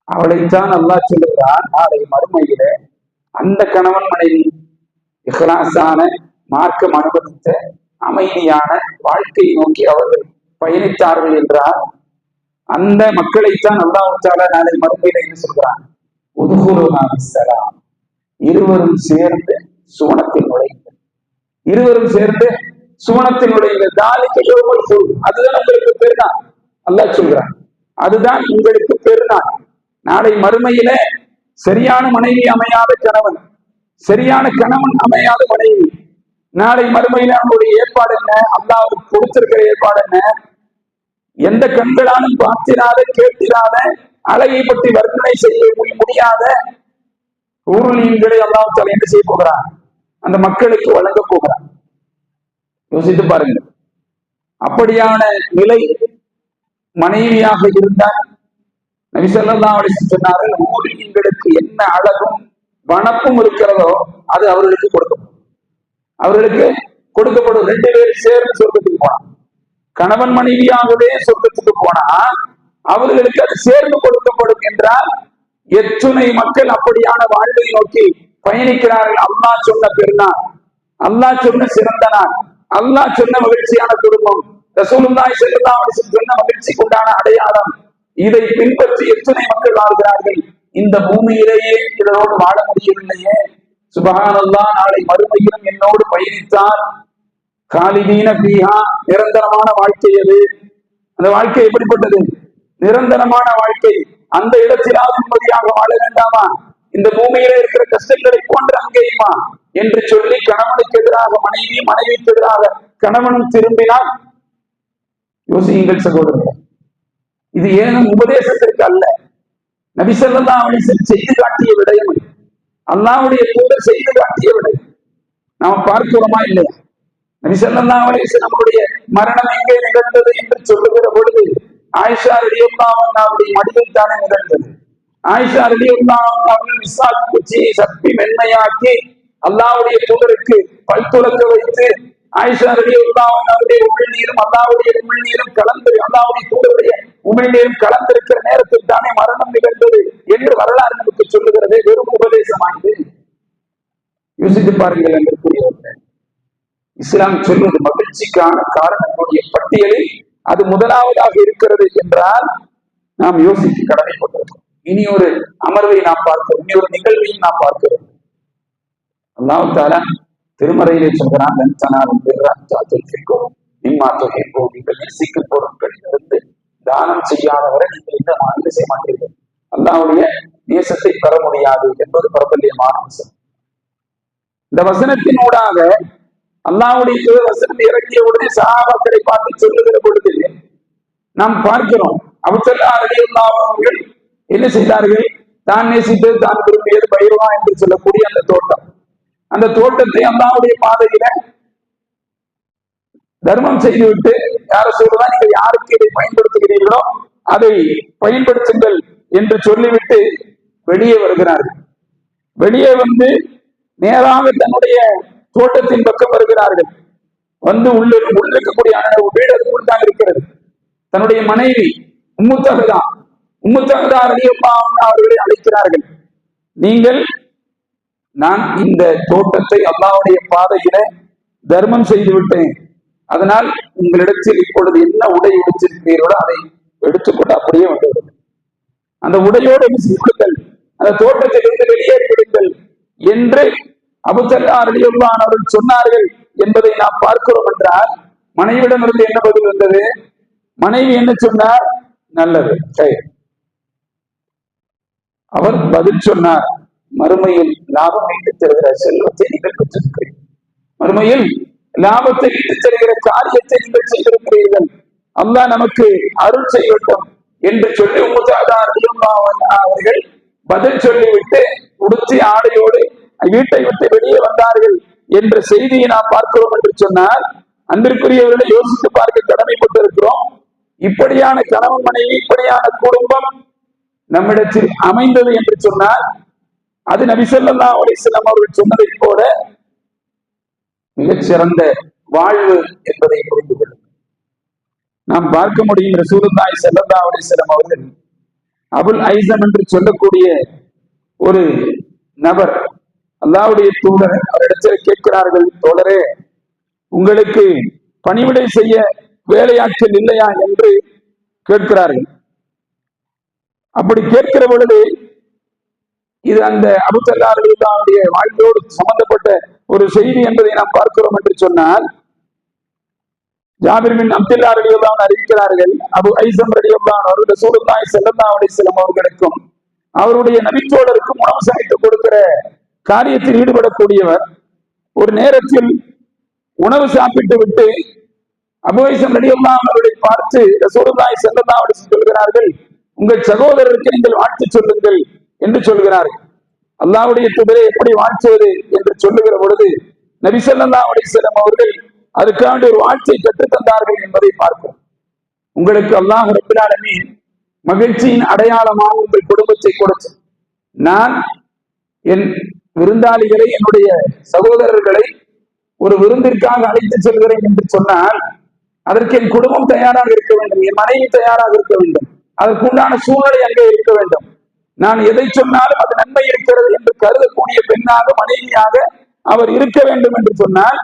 அவளைத்தான் அல்லாஹ் சொல்லுகிறான், நாளை மறுமையில அந்த கணவன் மனைவி இஹ்லாஸான மார்க்கம் அனுமதித்த அமைதியான வாழ்க்கையை நோக்கி அவர்கள் பயணித்தார்கள் என்றால், அந்த மக்களைத்தான் அல்லாஹ் தஆலா நாளை மறுமையில என்ன சொல்கிறான்? உதுகுலுஹா பிஸ்ஸலாம், இருவரும் சேர்ந்து சுவனத்தில் நுழையுங்கள். இருவரும் சேர்ந்து சுவனத்தினுடைய தாலிக்க யோகல் குழு, அதுதான் உங்களுக்கு பெருநாள். அல்லாஹ் சொல்றான், அதுதான் உங்களுக்கு பெருநாள். நாளை மறுமையில சரியான மனைவி அமையாத கணவன், சரியான கணவன் அமையாத மனைவி, நாளை மறுமையில அவனுடைய ஏற்பாடு என்ன? அல்லாஹ்வுக்கு கொடுத்திருக்கிற ஏற்பாடு என்ன? எந்த கண்களாலும் பார்த்திராத கேட்டிராத அழகை பற்றி வர்ணனை செய்ய முடியாத ஊருளீன்களை அல்லாஹ் தஆலா என்ன செய்ய போகிறான்? அந்த மக்களுக்கு வழங்க போகிறான். யோசித்து பாருங்கள். அப்படியான நிலை மனைவியாக இருந்தால் நபி ஸல்லல்லாஹு அலைஹி வஸல்லம் சொன்னார்கள், ஊருளீன்களுக்கு என்ன அழகும் வனப்பும் இருக்கிறதோ அது அவர்களுக்கு கொடுக்கப்படும். அவர்களுக்கு கொடுக்கப்படும். 2 பேர் சேர்ந்து சொர்க்கத்துக்கு போனா, கணவன் மனைவியாகவே சொர்க்கத்துக்கு போனா அவர்களுக்கு அது சேர்ந்து கொடுக்கப்படும் என்றால் எத்துணை மக்கள் அப்படியான வாழ்வை நோக்கி பயணிக்கிறார்கள். அல்லாஹ் சொன்ன பெருநாள், அல்லாஹ் சொன்ன சிறந்த நாள், அல்லாஹ் சொன்ன மகிழ்ச்சியான குடும்பம், ரசூலுல்லாஹி ஸல்லல்லாஹு அலைஹி வஸல்லம் சொன்ன மகிழ்ச்சிக்கு உண்டான அடையாளம், இதை பின்பற்றி எத்தனை மக்கள் வாழ்கிறார்கள். இந்த பூமியிலேயே இதனோடு வாழ முடியவில்லையே, சுப்ஹானல்லாஹ், நாளை மறுமையிலும் என்னோடு பயணித்தால் காலிதீன ஃபீஹா, நிரந்தரமான வாழ்க்கை. அது அந்த வாழ்க்கை எப்படிப்பட்டது? நிரந்தரமான வாழ்க்கை. அந்த இடத்திலாவது நிம்மதியாக வாழ வேண்டாமா? இந்த பூமியில இருக்கிற கஷ்டங்களை போன்று அங்கேயுமா என்று சொல்லி கணவனுக்கு எதிராக மனைவி, மனைவிக்கு எதிராக கணவனும் திரும்பினால் யோசியுங்கள் சகோதரர்கள். இது ஏனும் உபதேசத்திற்கு அல்ல, நபி ஸல்லல்லாஹு அலைஹி வஸல்லம் செய்து காட்டிய விடயம், அல்லாஹ்வுடைய தூதர் செய்து காட்டிய விடயம். நாம் பார்க்கிறோமா இல்லையா? நபி ஸல்லல்லாஹு அலைஹி வஸல்லம் நம்முடைய மரணம் எங்கே நிகழ்ந்தது என்று சொல்லுகிற பொழுது ஆயிஷா ரலியல்லாஹு அன்ஹாவுடைய மடியில் தானே நிகழ்ந்தது. ஆயிஷா ரலியல்லாஹு அன்ஹா அவர்கள் மிஸ்வாக் குச்சியை சப்பி மென்மையாக்கி அல்லாஹ்வுடைய தூதருக்கு பல் துலக்க வைத்து, ஆயிஷா ரலியல்லாஹு அன்ஹாவுடைய உமிழ்நீரும் அல்லாஹ்வுடைய உமிழ்நீரும் கலந்து, அல்லாஹ்வுடைய தூதருடைய உமிழ்நீரும் கலந்திருக்கிற நேரத்தில் தானே மரணம் நிகழ்ந்தது என்று வரலாறு நமக்கு சொல்லுகிறது. வெறும் உபதேசமானது. யோசித்து பாருங்கள் அன்பிற்குரியவர்களே. இஸ்லாம் சொல்வது மகிழ்ச்சிக்கான காரணங்களுடைய பட்டியலில் அது முதலாவதாக இருக்கிறது என்றால் நாம் யோசிக்க கடமைப்பட்டிருக்கோம். இனி ஒரு அமர்வை நாம் பார்க்கிறோம், இனி ஒரு நிகழ்வையும் நாம் பார்க்கிறோம். அல்லாஹ் தஆலா திருமறையிலே சொல்கிறான், நீங்கள் நேசிக்கும் பொருட்களிலிருந்து தானம் செய்யாதவரை நீங்கள் இந்த நாளில் செய்ய மாட்டீர்கள், அல்லாஹ்வுடைய நேசத்தை பெற முடியாது என்பது பிரபல்யமான வசனம். இந்த வசனத்தினூடாக அல்லாஹ்வுடைய வசனம் இறங்கிய உடனே சஹாபாக்களை பார்த்து சொல்லுகிற பொழுது நாம் பார்க்கிறோம், அபூ தல்ஹா ரலியல்லாஹு அவர்கள் என்ன செய்தார்கள்? தான் நேசித்து தான் விரும்பியது பைரவா என்று சொல்லக்கூடிய அந்த தோட்டம், அந்த தோட்டத்தை அல்லாஹ்வுடைய பாதையில தர்மம் செய்துவிட்டு, யார சொல்றதா நீங்கள் யாருக்கு இதை பயன்படுத்துகிறீர்களோ அதை பயன்படுத்துங்கள் என்று சொல்லிவிட்டு வெளியே வருகிறார்கள். வெளியே வந்து நேராக தன்னுடைய தோட்டத்தின் பக்கம் வருகிறார்கள். வந்து உள்ளிருக்கக்கூடிய வீடு அதுக்குள் தான் இருக்கிறது. தன்னுடைய மனைவி உம்மு தஹ்தா ரலியல்லாஹு அன்ஹா அவர்களை அழைக்கிறார்கள். நீங்கள், நான் இந்த தோட்டத்தை அல்லாஹ்வுடைய பாதையில தர்மம் செய்து விட்டேன், அதனால் உங்களிடத்தில் இப்பொழுது என்ன உடை உடுத்திருக்கிறீர்களோ அதை எடுத்துக்கொண்டு அப்படியே வந்துவிடுங்கள், அந்த உடையோடு விடுங்கள், அந்த தோட்டத்திலிருந்து வெளியேறி விடுங்கள் என்று அபூ தல்ஹா ரலியல்லாஹு அன்ஹு அவர்கள் சொன்னார்கள் என்பதை நாம் பார்க்கிறோம். என்றால் மனைவியிடமிருந்து என்ன பதில் வந்தது? மனைவி என்ன சொன்னார்? நல்லது. அவர் பதில் சொன்னார், மறுமையில் லாபம் ஈட்டுத் தருகிற செல்வத்தை நீங்கள் பெற்றிருக்கிறீர்கள், மறுமையில் லாபத்தை ஈட்டுத் தருகிற காரியத்தை நீங்கள் செய்திருக்கிறீர்கள், அல்லாஹ் நமக்கு அருள் செய்யட்டும் என்று சொல்லி உம்மு தஹ்தா ரலியல்லாஹு அன்ஹா அவர்கள் பதில் சொல்லிவிட்டு உடுத்தி ஆடையோடு வீட்டை விட்டு வெளியே வந்தார்கள் என்ற செய்தியை நாம் பார்க்கிறோம் என்று சொன்னால், அன்பிற்குரியவர்களை யோசித்து பார்க்க கடமைப்பட்டிருக்கிறோம். இப்படியான கணவன் மனைவி, இப்படியான குடும்பம் நம்மிடத்தில் அமைந்தது என்று சொன்னால் அது நபி ஸல்லல்லாஹு அலைஹி வஸல்லம் அவர்கள் சொன்னதை போல மிகச்சிறந்த வாழ்வு என்பதை புரிந்து கொள்ளும். நாம் பார்க்க முடியும், ரசூலுல்லாஹி ஸல்லல்லாஹு அலைஹி வஸல்லம் அவர்கள் அபுல் ஐஸம் என்று சொல்லக்கூடிய ஒரு நபர், அல்லாஹ்வுடைய தூதர் அவரிடத்தில் கேட்கிறார்கள், தோழரே, உங்களுக்கு பணிவிடை செய்ய வேலையாட்கள் இல்லையா என்று கேட்கிறார்கள். அப்படி கேட்கிற பொழுது இது அந்த அபூ தல்ஹா ரலியல்லாஹு அன்ஹுடைய வாழ்க்கையோடு சம்பந்தப்பட்ட ஒரு செய்தி என்பதை நாம் பார்க்கிறோம் என்று சொன்னால், ஜாபிர் பின் அப்துல்லா ரலியல்லாஹு அறிவிக்கிறார்கள், அபு ஐஸம் ரலியல்லாஹு அவர்கள் ரசூலுல்லாஹி ஸல்லல்லாஹு அலைஹி வஸல்லம் அவர்களுக்கும் அவருடைய நபித்தோழருக்கும் உணவு சமைத்து கொடுக்கிற காரியத்தில் ஈடுபடக்கூடியவர். ஒரு நேரத்தில் உணவு சாப்பிட்டு விட்டு அபு ஐஸம் ரலியல்லாஹு அவர்களை பார்த்து ரசூலுல்லாஹி ஸல்லல்லாஹு அலைஹி வஸல்லம் சொல்கிறார்கள், உங்கள் சகோதரருக்கு நீங்கள் வாழ்த்து சொல்லுங்கள் என்று சொல்கிறார்கள். அல்லாஹ்வுடைய தூதரை எப்படி வாழ்த்துவது என்று சொல்லுகிற பொழுது நபி ஸல்லல்லாஹு அலைஹி வஸல்லம் அவர்கள் அதுக்காண்டி ஒரு வாழ்த்தை கற்றுத் தந்தார்கள் என்பதை பார்க்கிறோம். உங்களுக்கு அல்லாஹ் ரப்பல் ஆலமீன் மகிழ்ச்சியின் அடையாளமாக உங்கள் குடும்பத்தை கொடுத்து, நான் என் விருந்தாளிகளை, என்னுடைய சகோதரர்களை ஒரு விருந்திற்காக அழைத்து செல்கிறேன் என்று சொன்னால் அதற்கு என் குடும்பம் தயாராக இருக்க வேண்டும், என் மனைவி தயாராக இருக்க வேண்டும், அதற்குண்டான சூழ்நிலை அங்கே இருக்க வேண்டும். நான் எதை சொன்னாலும் அது நன்மை இருக்கிறது என்று கருதக்கூடிய பெண்ணாக, மனைவியாக அவர் இருக்க வேண்டும் என்று சொன்னால்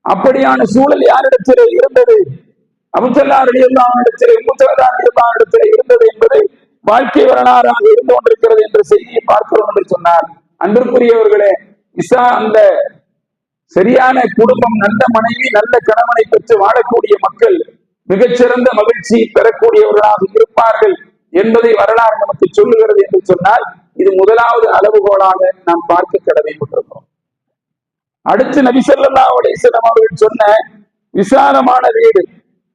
அப்படியான சூழல் யாரிடத்திலே இருந்தது? அபூஜல்லா ரலியல்லாஹு இடத்திலே, உம்மு ரலியல்லாஹு இடத்திலே இருந்தது என்பதை வாழ்க்கை வரலாறாக இருந்து கொண்டிருக்கிறது என்ற செய்தியை பார்க்கிறோம் என்று சொன்னார். அன்பிற்குரியவர்களே, அந்த சரியான குடும்பம், நல்ல மனைவி, நல்ல கணவனை பெற்று வாழக்கூடிய மக்கள் மிகச்சிறந்த மகிழ்ச்சி பெறக்கூடியவர்களாக இருப்பார்கள் என்பதை வரலாறு நமக்கு சொல்லுகிறது என்று சொன்னால் இது முதலாவது அளவுகோலாக நாம் பார்க்க கடமைப்பட்டிருக்கிறோம். அடுத்து நபி ஸல்லல்லாஹு அலைஹி வஸல்லம் அவர்கள் சொன்ன விசாலமான வீடு.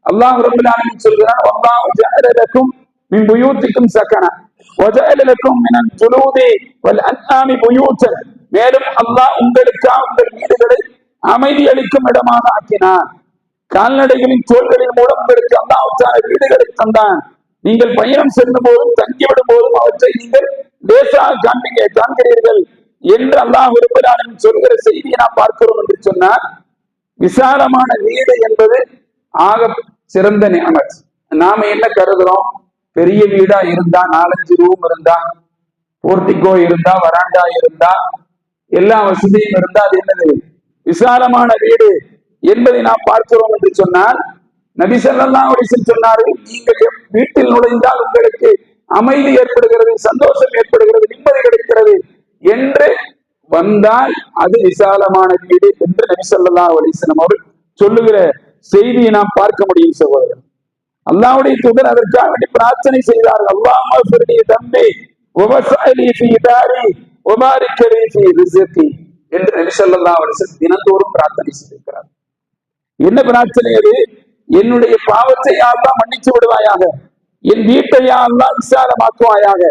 அல்லாஹ் ரப்பல் ஆலமீன் சொல்கிறான், வல்லாஹு ஜஅல லக்கும் மின் புயூத்திக்கும் சகனா வஜஅல லக்கும் மினல் ஜுலூதி வல் அன்ஆமி புயூத்தன். மேலும் அல்லாஹ் உங்களுக்காக உங்கள் வீடுகளை அமைதி அளிக்கும் இடமாக ஆக்கினான். கால்நடைகளின் தோள்களின் மூலம் உங்களுக்கு அல்லாஹ் வீடுகளை தந்தான். நீங்கள் பயணம் செல்லும் போதும் தங்கிவிடும் போதும் அவற்றை நீங்கள் லேசாக காண்கிறீர்கள் என்று அல்லாஹ் ரப்பல் ஆலமீன் சொல்கிற செய்தியை நாம் பார்க்கிறோம் என்று சொன்னால், விசாலமான வீடு என்பது ஆக சிறந்த நியமத். நாம என்ன கருதுறோம்? பெரிய வீடா இருந்தா, 4-5 ரூம் இருந்தா, போர்டிகோ இருந்தா, வராண்டா இருந்தா, எல்லா வசதியும் இருந்தா அது என்னது விசாலமான வீடு என்பதை நாம் பார்க்கிறோம் என்று சொன்னால், நபி ஸல்லல்லாஹு அலைஹி வஸல்லம் சொன்னார்கள், நீங்கள் வீட்டில் நுழைந்தால் உங்களுக்கு அமைதி ஏற்படுகிறது, சந்தோஷம் ஏற்படுகிறது, நிம்மதி கிடைக்கிறது என்று வந்தால் அது விசாலமான வீடு என்று நபி ஸல்லல்லாஹு அலைஹி வஸல்லம் அவர்கள் சொல்லுகிற செய்தியை நாம் பார்க்க முடியும். சகோதரர், அல்லாஹ்வுடைய தூதர் அதற்காக வேண்டி பிரார்த்தனை செய்தார்கள். அல்லாஹும்ம ஃபிர்லி தம்பி வவஸஅலி ஃபீ தாரி வபாரிக் லி ஃபீ ரிஸ்கி என்று நபி ஸல்லல்லாஹு அலைஹி வஸல்லம் தினந்தோறும் பிரார்த்தனை செய்திருக்கிறார். என்ன பிரார்த்தனை அது? என்னுடைய பாவத்தை அல்லாஹ் மன்னிச்சு விடுவாயாக, என் வீட்டை அல்லாஹ் விசாலமாக்குவாயாக,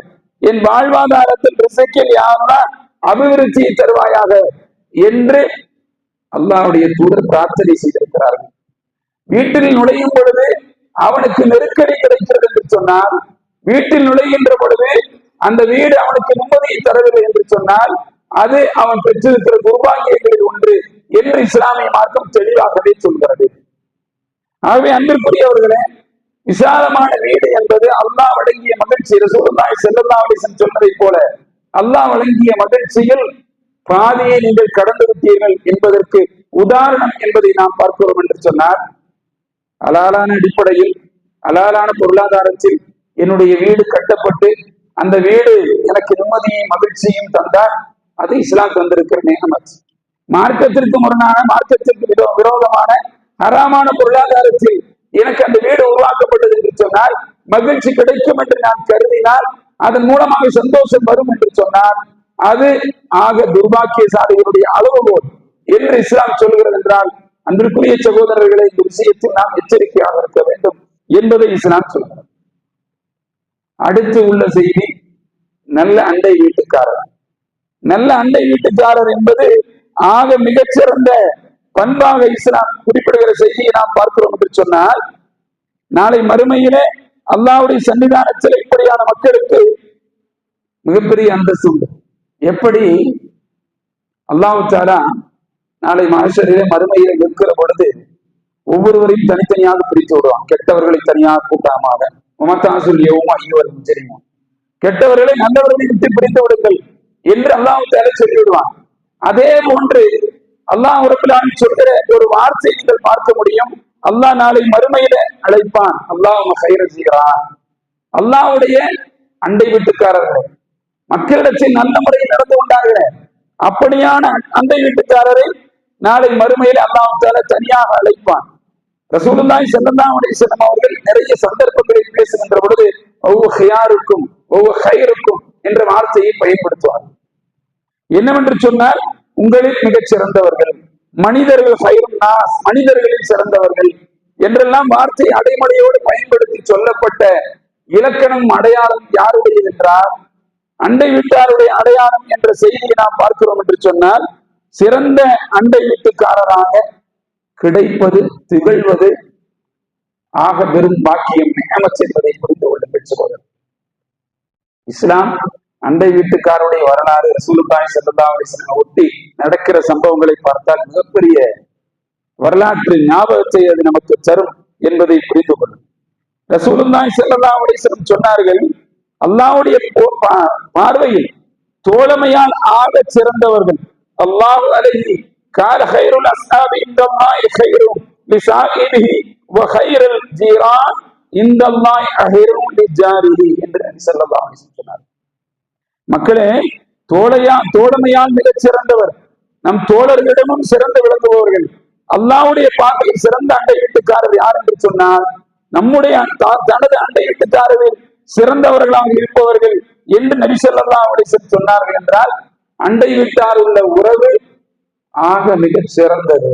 என் வாழ்வாதாரத்தில் ரிஸ்கில் அல்லாஹ் அபிவிருத்தியை தருவாயாக என்று அல்லாஹ்வுடைய தூதர் பிரார்த்தனை செய்திருக்கிறார்கள். வீட்டில் நுழையும் பொழுது அவனுக்கு நெருக்கடி கிடைக்கிறது என்று சொன்னால், வீட்டில் நுழைகின்ற பொழுது அந்த வீடு அவனுக்கு நிம்மதியை தரவில்லை என்று சொன்னால் அது அவன் பெற்றிருக்கிற துர்பாகியங்களில் ஒன்று என்று இஸ்லாமிய மார்க்கம் தெளிவாகவே சொல்கிறது. ஆகவே அன்பிற்குரியவர்களே, விசாலமான வீடு என்பது அல்லாஹ் வழங்கிய மகிழ்ச்சி. ரசூலுல்லாஹி ஸல்லல்லாஹு அலைஹி வஸல்லம் சொன்னதை போல அல்லாஹ் வழங்கிய மகிழ்ச்சியில் பாதியை நீங்கள் கடந்து விட்டீர்கள் என்பதற்கு உதாரணம் என்பதை நாம் பார்க்கிறோம் என்று சொன்னார். அலாலான அடிப்படையில், அலாலான பொருளாதாரத்தில் என்னுடைய வீடு கட்டப்பட்டு அந்த வீடு எனக்கு நிம்மதியும் மகிழ்ச்சியும் தந்தால் அது இஸ்லாம் தந்திருக்கிற நியமத். மார்க்கத்திற்கு முரணான, மார்க்கத்திற்கு விரோதமான ஹராமான பொருளாதாரத்தில் எனக்கு அந்த வீடு உருவாக்கப்பட்டது என்று சொன்னால், மகிழ்ச்சி கிடைக்கும் என்று நான் கருதினால், அதன் மூலமாக சந்தோஷம் வரும் என்று சொன்னால் அது ஆக துர்பாக்கியசாலிகளுடைய அளவுகோல் என்று இஸ்லாம் சொல்கிறது என்றால், அன்பிற்குரிய சகோதரர்களை, இந்த விஷயத்தில் நாம் எச்சரிக்கையாக இருக்க வேண்டும் என்பதை இஸ்லாம் சொல்கிறது. அடுத்து உள்ள செய்தி நல்ல அண்டை வீட்டுக்காரர். நல்ல அண்டை வீட்டுக்காரர் என்பது ஆக மிகச்சிறந்த பண்பாக இஸ்லாம் குறிப்பிடுகிற செய்தியை நாம் பார்க்கிறோம் என்று சொன்னால், நாளை மறுமையிலே அல்லாஹ்வுடைய சன்னிதானத்தில் இப்படியான மக்களுக்கு மிகப்பெரிய அந்தஸ்து உண்டு. எப்படி அல்லாஹ் தஆலா நாளை மஹ்ஷரிலே மறுமையிலே நிற்கிற பொழுது ஒவ்வொருவரையும் தனித்தனியாக பிரித்து விடுவான். கெட்டவர்களை தனியாக கூட்டாமாக, மமதாசுல் யௌம அய்யுஹல் முஜ்ரிமூன், கெட்டவர்களை நல்லவர்களை விட்டு பிரித்து விடுங்கள் என்று அல்லாஹ் தஆலா சொல்லிவிடுவான். அதே போன்று அல்லாஹ் ரப்பல் ஆலமீன் சொல்கிற ஒரு வார்த்தை நீங்கள் பார்க்க முடியும். அல்லாஹ் நாளை மறுமையில அழைப்பான், அல்லாஹும்ம கைரஜீரான், அல்லாஹ்வுடைய அண்டை வீட்டுக்காரர்கள், மக்களிடத்தில் நல்ல முறையில் நடந்து கொண்டார்கள், அப்படியான அண்டை வீட்டுக்காரரை நாளை மறுமையில அல்லாஹ் தஆலா தனியாக அழைப்பான். ரசூலுல்லாஹி ஸல்லல்லாஹு அலைஹி வஸல்லம் அவர்கள் நிறைய சந்தர்ப்பங்களில் பேசுகின்ற பொழுது ஒவ்வொரு ஹியாருக்கும் ஒவ்வொரு ஹைருக்கும் என்ற வார்த்தையை பயன்படுத்துவார். என்னவென்று சொன்னால், உங்களில் மிகச் சிறந்தவர்கள், மனிதர்கள் ஹைரும் நாஸ், மனிதர்களில் சிறந்தவர்கள் என்றெல்லாம் வார்த்தை அடைமொழியோடு பயன்படுத்தி சொல்லப்பட்ட இலக்கணம் அடையாளம் யாருடையது என்றால் அண்டை வீட்டாருடைய அடையாளம் என்ற செய்தியை நாம் பார்க்கிறோம் என்று சொன்னால், சிறந்த அண்டை வீட்டுக்காரராக கிடைப்பது, திகழ்வது ஆக பெரும் பாக்கியம், நிஅமத் என்பதை புரிந்து கொள்ளுங்கள் சகோதரர். இஸ்லாம் அண்டை வீட்டுக்காருடைய வரலாறு, ரசூலுல்லாஹி ஸல்லல்லாஹு அலைஹி வஸல்லம் ஒட்டி நடக்கிற சம்பவங்களை பார்த்தால் மிகப்பெரிய வரலாற்று ஞாபகத்தை அது நமக்கு தரும் என்பதை புரிந்து கொள்ளும். ரசூலுல்லாஹி ஸல்லல்லாஹு அலைஹி வஸல்லம் சொன்னார்கள், அல்லாஹ்வுடைய பார்வையில் தோழமையால் ஆக சிறந்தவர்கள் அல்லாஹு அலைஹி கால கைருல் அஸ்ஹாபி இந்தல்லாஹி கைரு லிசாஹிபிஹி வ கைருல் ஜீரான் இந்தல்லாஹி அஹிரு லிஜாரிஹி என்று நபி ஸல்லல்லாஹு அலைஹி வஸல்லம் சொன்னார். மக்களே, தோழமையால் மிகச் சிறந்தவர், நம் தோழர்களிடமும் சிறந்து விளங்குபவர்கள். அல்லாஹ்வுடைய பார்வையில் சிறந்த அண்டை வீட்டுக்காரர் யார் என்று சொன்னால், நம்முடைய தனது அண்டை வீட்டுக்காரர்கள் சிறந்தவர்களாக இருப்பவர்கள் என்று நபி ஸல்லல்லாஹு அலைஹி வஸல்லம் சொன்னார்கள் என்றால், அண்டை வீட்டார் உள்ள உறவு ஆக மிகச் சிறந்தது.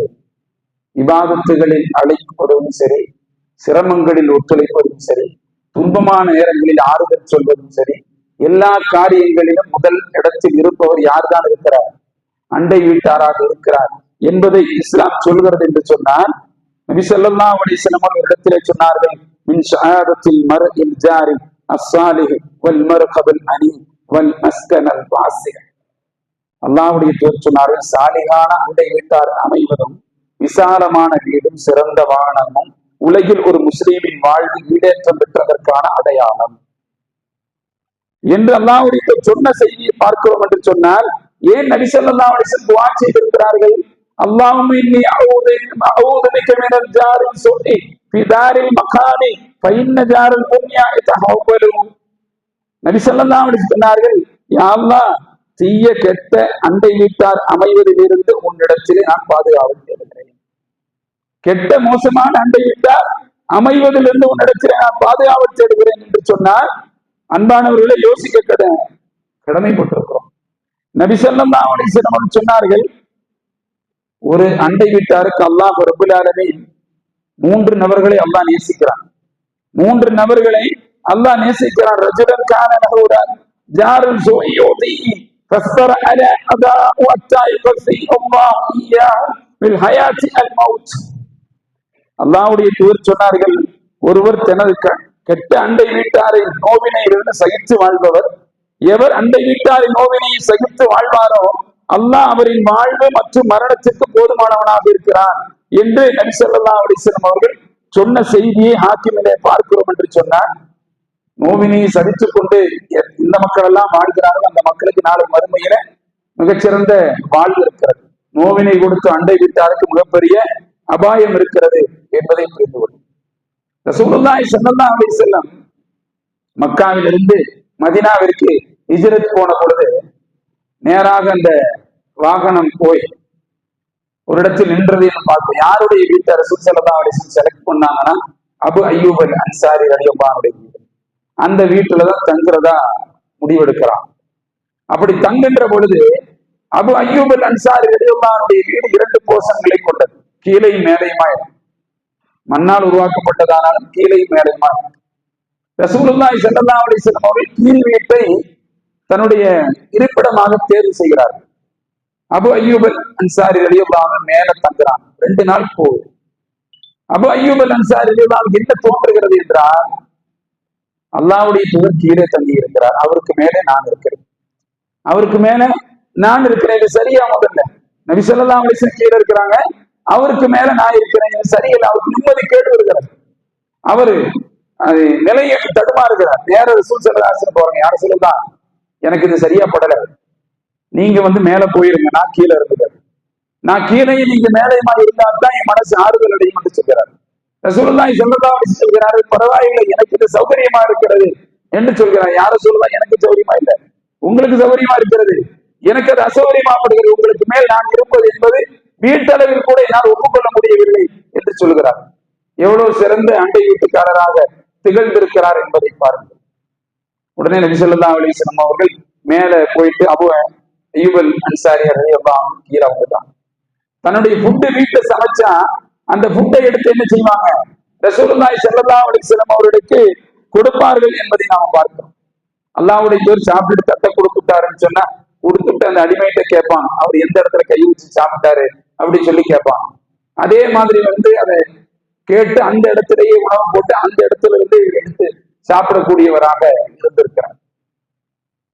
இபாதத்துகளில் அழைப்பதும் சரி, சிரமங்களில் ஒத்துழைப்பதும் சரி, துன்பமான நேரங்களில் ஆறுதல் சொல்வதும் சரி, எல்லா காரியங்களிலும் முதல் இடத்தில் இருப்பவர் யார்தான் இருக்கிறார்? அண்டை வீட்டாராக இருக்கிறார் என்பதை இஸ்லாம் சொல்கிறது என்று சொன்னால், நபி ஸல்லல்லாஹு அலைஹி வஸல்லம் ஒரு இடத்திலே சொன்னார்கள், மின் ஷஹாதத்தில் மர்இல் ஜாரி அஸ்ஸாலிஹ் வல் மர்கபல் அனீ வல் மஸ்கனல் வாஸிஹ். அல்லாஹ்வுடைய தூதர் சொன்னார்கள், சாலிகான அண்டை வீட்டார் அமைவதும் விசாலமான வீடும் சிறந்த வானமும் உலகில் ஒரு முஸ்லீமின் வாழ்வு ஈடேற்றம் பெற்றதற்கான அடையாளம் என்று அல்லாஹ்வுடைய சொன்ன செய்தியை பார்க்கிறோம் என்று சொன்னால், ஏன் நபி ஸல்லல்லாஹு அலைஹி வஸல்லம் துஆ செய்திருக்கிறார்கள்? அல்லாஹும்ம இன்னி அஊது பிக மினல் ஜாரில் ஸுஇ ஃபி தாரில் மகானி ஃபஇன்ன ஜாரல் துன்யா யதஹவ்வலு. நபி ஸல்லல்லாஹு அலைஹி வஸல்லம் சொன்னார்கள், யா அல்லாஹ், தீய கெட்ட அண்டை வீட்டார் அமைவதிலிருந்து உன்னிடத்திலே நான் பாதுகாவல் தேடுகிறேன். கெட்ட மோசமான அண்டை வீட்டார் அமைவதிலிருந்து உன்னிடத்திலே நான் பாதுகாவல் தேடுகிறேன் என்று சொன்னால், அன்பானவர்களை யோசிக்க கடமைப்பட்டிருக்கிறோம். நபி ஸல்லல்லாஹு அலைஹி வஸல்லம் சொன்னார்கள், ஒரு அண்டை வீட்டாருக்கு அல்லாஹ் ரப்பல் ஆலமீன் 3 நபர்களை அல்லாஹ் நேசிக்கிறான். 3 நபர்களை அல்லாஹ் நேசிக்கிறான். ரஜுலன் கான லஹு ஜாருன் ஸுஇயுதி ஃபஸ்தர அலா அதா வத்தா யுஃஸி அல்லாஹ் இய்யாஹு பில் ஹயாத்தி அல் மௌத். அல்லாஹ்வுடைய தூதர் சொன்னார்கள், ஒருவர் தனது கெட்ட அண்டை வீட்டாரின் நோவினையிலிருந்து சகித்து வாழ்பவர். எவர் அண்டை வீட்டாரின் நோவினை சகித்து வாழ்வாரோ அல்லாஹ் அவரின் வாழ்வு மற்றும் மரணத்திற்கு போதுமானவனாக இருக்கிறான் என்று நபி ஸல்லல்லாஹு அலைஹி வஸல்லம் அவர்கள் சொன்ன செய்தியை ஹாக்கிமிலே பார்க்கிறோம் என்று சொன்னார். நோவினையை சகித்துக் கொண்டு இந்த மக்கள் எல்லாம் வாழ்கிறார்கள், அந்த மக்களுக்கு நாளை மறுமையில மிகச்சிறந்த வாழ்வு இருக்கிறது. நோவினை கொடுத்து அண்டை வீட்டாருக்கு மிகப்பெரிய அபாயம் இருக்கிறது என்பதை புரிந்து கொள்ளும். ரசூலுல்லாஹி ஸல்லல்லாஹு அலைஹி வஸல்லம் மக்காவிலிருந்து மதீனாவிற்கு ஹிஜ்ரத் போன பொழுது நேராக அந்த வாகனம் போய் ஒரு இடத்தில் நின்றது பார்ப்போம். யாருடைய வீட்டை ரசூல் ஸல்லல்லாஹு அலைஹி வஸல்லம் செலக்ட் பண்ணாங்கன்னா, அபு அய்யூப் அல் அன்சாரி ரலியல்லாஹு அன்ஹு வீடு. அந்த வீட்டுலதான் தங்குறதா முடிவெடுக்கிறான். அப்படி தங்குகின்ற பொழுது அபு அய்யூப் அல் அன்சாரி ரலியல்லாஹு அன்ஹுடைய வீடு 2 போர்ஷன்களை கொண்டது, கீழையும் மேலையுமாய். மண்ணால் உருவாக்கப்பட்டதானாலும் கீழையும் மேலையுமாய். ரசூலுல்லாஹி ஸல்லல்லாஹு அலைஹி வஸல்லம் அவர்கள் கீழ் வீட்டை தன்னுடைய இருப்பிடமாக தேர்வு செய்கிறார். அபு அய்யூப் அல் அன்சாரி ரலியல்லாஹு அன்ஹு மேல தங்குறான். 2 நாள் போகுது. அபு அய்யூப் அல் அன்சாரி ரலியல்லாஹு அன்ஹு என்ன தோன்றுகிறது என்றால், அல்லாஹ்வுடைய தூதர் கீழே தங்கி இருக்கிறார், அவருக்கு மேலே நான் இருக்கிறேன், அவருக்கு மேல நான் இருக்கிறேன், இது சரியா? முதல்ல நபி ஸல்லல்லாஹு அலைஹி வஸல்லம் கீழே இருக்கிறாங்க, அவருக்கு மேல நான் இருக்கிறேன், இது சரியில்லை. அவருக்கு நிம்மதி கேடு வருகிறது. அவரு நிலையை தடுமாறுகிறார். நேர ரசூல் ஸல்லல்லாஹு அலைஹி வஸல்லம் போறாங்க, யார சொல்லலாம், எனக்கு இது சரியா படல, நீங்க மேல போயிருங்க, நான் கீழே இருந்துக்கிறேன், நான் கீழே நீங்க மேலையுமா இருந்தால்தான் என் மனசு ஆறுதல் அடையும் என்று சொல்கிறார். ரசூலுல்லாஹி ஸல்லல்லாஹு அலைஹி வஸல்லம் சொல்கிறார்கள், பரவாயில்லை, எனக்கு இது சௌகரியமா இருக்கிறது என்று சொல்கிறார். யார சொல்லலாம், எனக்கு சௌகரியமா இல்லை, உங்களுக்கு சௌகரியமா இருக்கிறது, எனக்கு அது அசௌகரியமாப்படுகிறது, உங்களுக்கு மேல் நான் இருப்பது என்பது வீட்டளவில் கூட என்னால் ஒப்புக்கொள்ள முடியவில்லை என்று சொல்கிறார். எவ்வளவு சிறந்த அண்டை வீட்டுக்காரராக திகழ்ந்திருக்கிறார் என்பதை பாருங்கள். உடனே நபி ஸல்லல்லாஹு அலைஹி வஸல்லம் அவர்கள் மேல போயிட்டு அபூ அய்யூப் அல் அன்சாரி ரலியல்லாஹு அன்ஹு கீழே வந்துட்டாங்க. தன்னுடைய ஃபுட்டு வீட்டுல சமைச்சா அந்த ஃபுட்டை எடுத்து என்ன செய்வாங்க, ரசூலுல்லாஹி ஸல்லல்லாஹு அலைஹி வஸல்லம் அவர்களுக்கு கொடுப்பார்கள் என்பதை நாம பார்க்கிறோம். அல்லாஹ்வுடைய தூதர் சாப்பிட்டு தட்டை கொடுத்துட்டாருன்னு சொன்னா கொடுத்துட்டு அந்த அடிமையிட்ட கேட்பான், அவர் எந்த இடத்துல கை வச்சு சாப்பிட்டாரு அப்படின்னு சொல்லி கேட்பான். அதே மாதிரி அதை கேட்டு அந்த இடத்திலேயே உணவு போட்டு அந்த இடத்துல இருந்து எடுத்து சாப்பிடக்கூடியவராக இருந்திருக்கிறார்.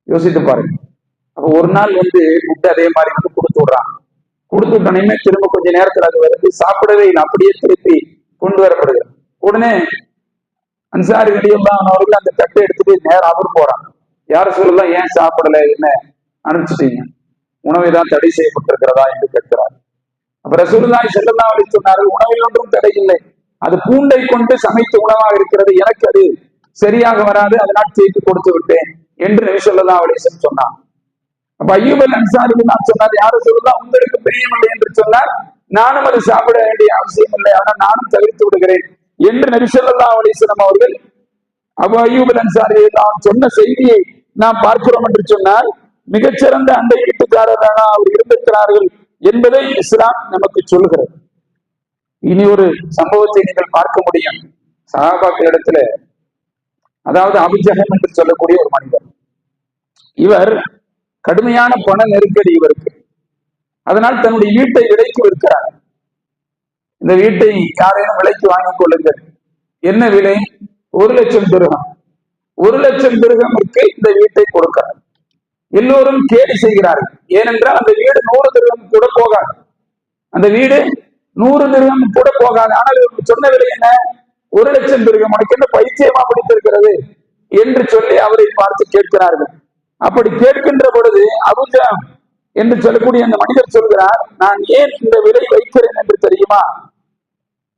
யோசித்து பாருங்க. அப்ப ஒரு நாள் முட்டை அதே மாதிரி கொடுத்து விடுறாங்க. கொடுத்து விட்டனையுமே திரும்ப கொஞ்ச நேரத்துல அது வருது, சாப்பிடவே இல்லை, அப்படியே திருப்பி கொண்டு வரப்படுகிறது. உடனே அன்சாரி ரலியல்லாஹு அன்ஹு அவர்கள் அந்த தட்டை எடுத்துட்டு நேரம் அவர் போறாங்க. யாரும் சொல்லலாம், ஏன் சாப்பிடல, என்ன அனுப்பிச்சிட்டீங்க, உணவை தான் தடை செய்யப்பட்டிருக்கிறதா என்று கேட்கிறார். அப்ப ரசூலுல்லாஹி ஸல்லல்லாஹு அலைஹி சொன்னார்கள், உணவில் ஒன்றும் தடை இல்லை, அது பூண்டை கொண்டு சமைத்த உணவாக இருக்கிறது, எனக்கு அது சரியாக வராது, அதனால் சேர்த்து கொடுத்து விட்டேன் என்று நபி ஸல்லல்லாஹு அலைஹி வஸல்லம் சொன்னார். அப்ப அய்யூப் அல் அன்சாரி நான் சொன்னார், யாரும் சொல்லலாம் உங்களுக்கு பிரியமில்லை என்று சொன்னார், நானும் அது சாப்பிட வேண்டிய அவசியம் இல்லை, ஆனால் நானும் தவிர்த்து விடுகிறேன் என்று நபி ஸல்லல்லாஹு அலைஹி வஸல்லம் அவர்கள் அபூ அய்யூப் அல் அன்சாரி சொன்ன செய்தியை நாம் பார்க்கிறோம் என்று சொன்னால், மிகச்சிறந்த அண்டை வீட்டுக்காரராக அவர் இருந்திருக்கிறார்கள் என்பதை இஸ்லாம் நமக்கு சொல்கிறது. இனி ஒரு சம்பவத்தை நீங்கள் பார்க்க முடியும் சஹாபாக்கள் இடத்துல. அதாவது அபூ ஜஹல் என்று சொல்லக்கூடிய ஒரு மனிதர், இவர் கடுமையான பண நெருக்கடி இவருக்கு, அதனால் தன்னுடைய வீட்டை விலைக்கு விற்கிறார். இந்த வீட்டை யாரேனும் விலைக்கு வாங்கிக் கொள்ளுங்கள். என்ன விலை? 1,00,000 திர்ஹம். 1,00,000 திர்ஹமிற்கு இந்த வீட்டை கொடுக்கிறார். எல்லோரும் கேலி செய்கிறார்கள். ஏனென்றால் அந்த வீடு 100 திர்ஹம் கூட போகாது. அந்த வீடு 100 திர்ஹம் கூட போகாது. ஆனால் சொன்ன விலை என்ன? 1,00,000 திர்ஹம். உனக்கு என்ன பைத்தியமா பிடித்திருக்கிறது என்று சொல்லி அவரை பார்த்து கேட்கிறார்கள். அப்படி கேட்கின்ற பொழுது அபூ ஜஹல் என்று சொல்லக்கூடிய அந்த மனிதர் சொல்கிறார், நான் ஏன் இந்த விலை வைக்கிறேன் என்று தெரியுமா?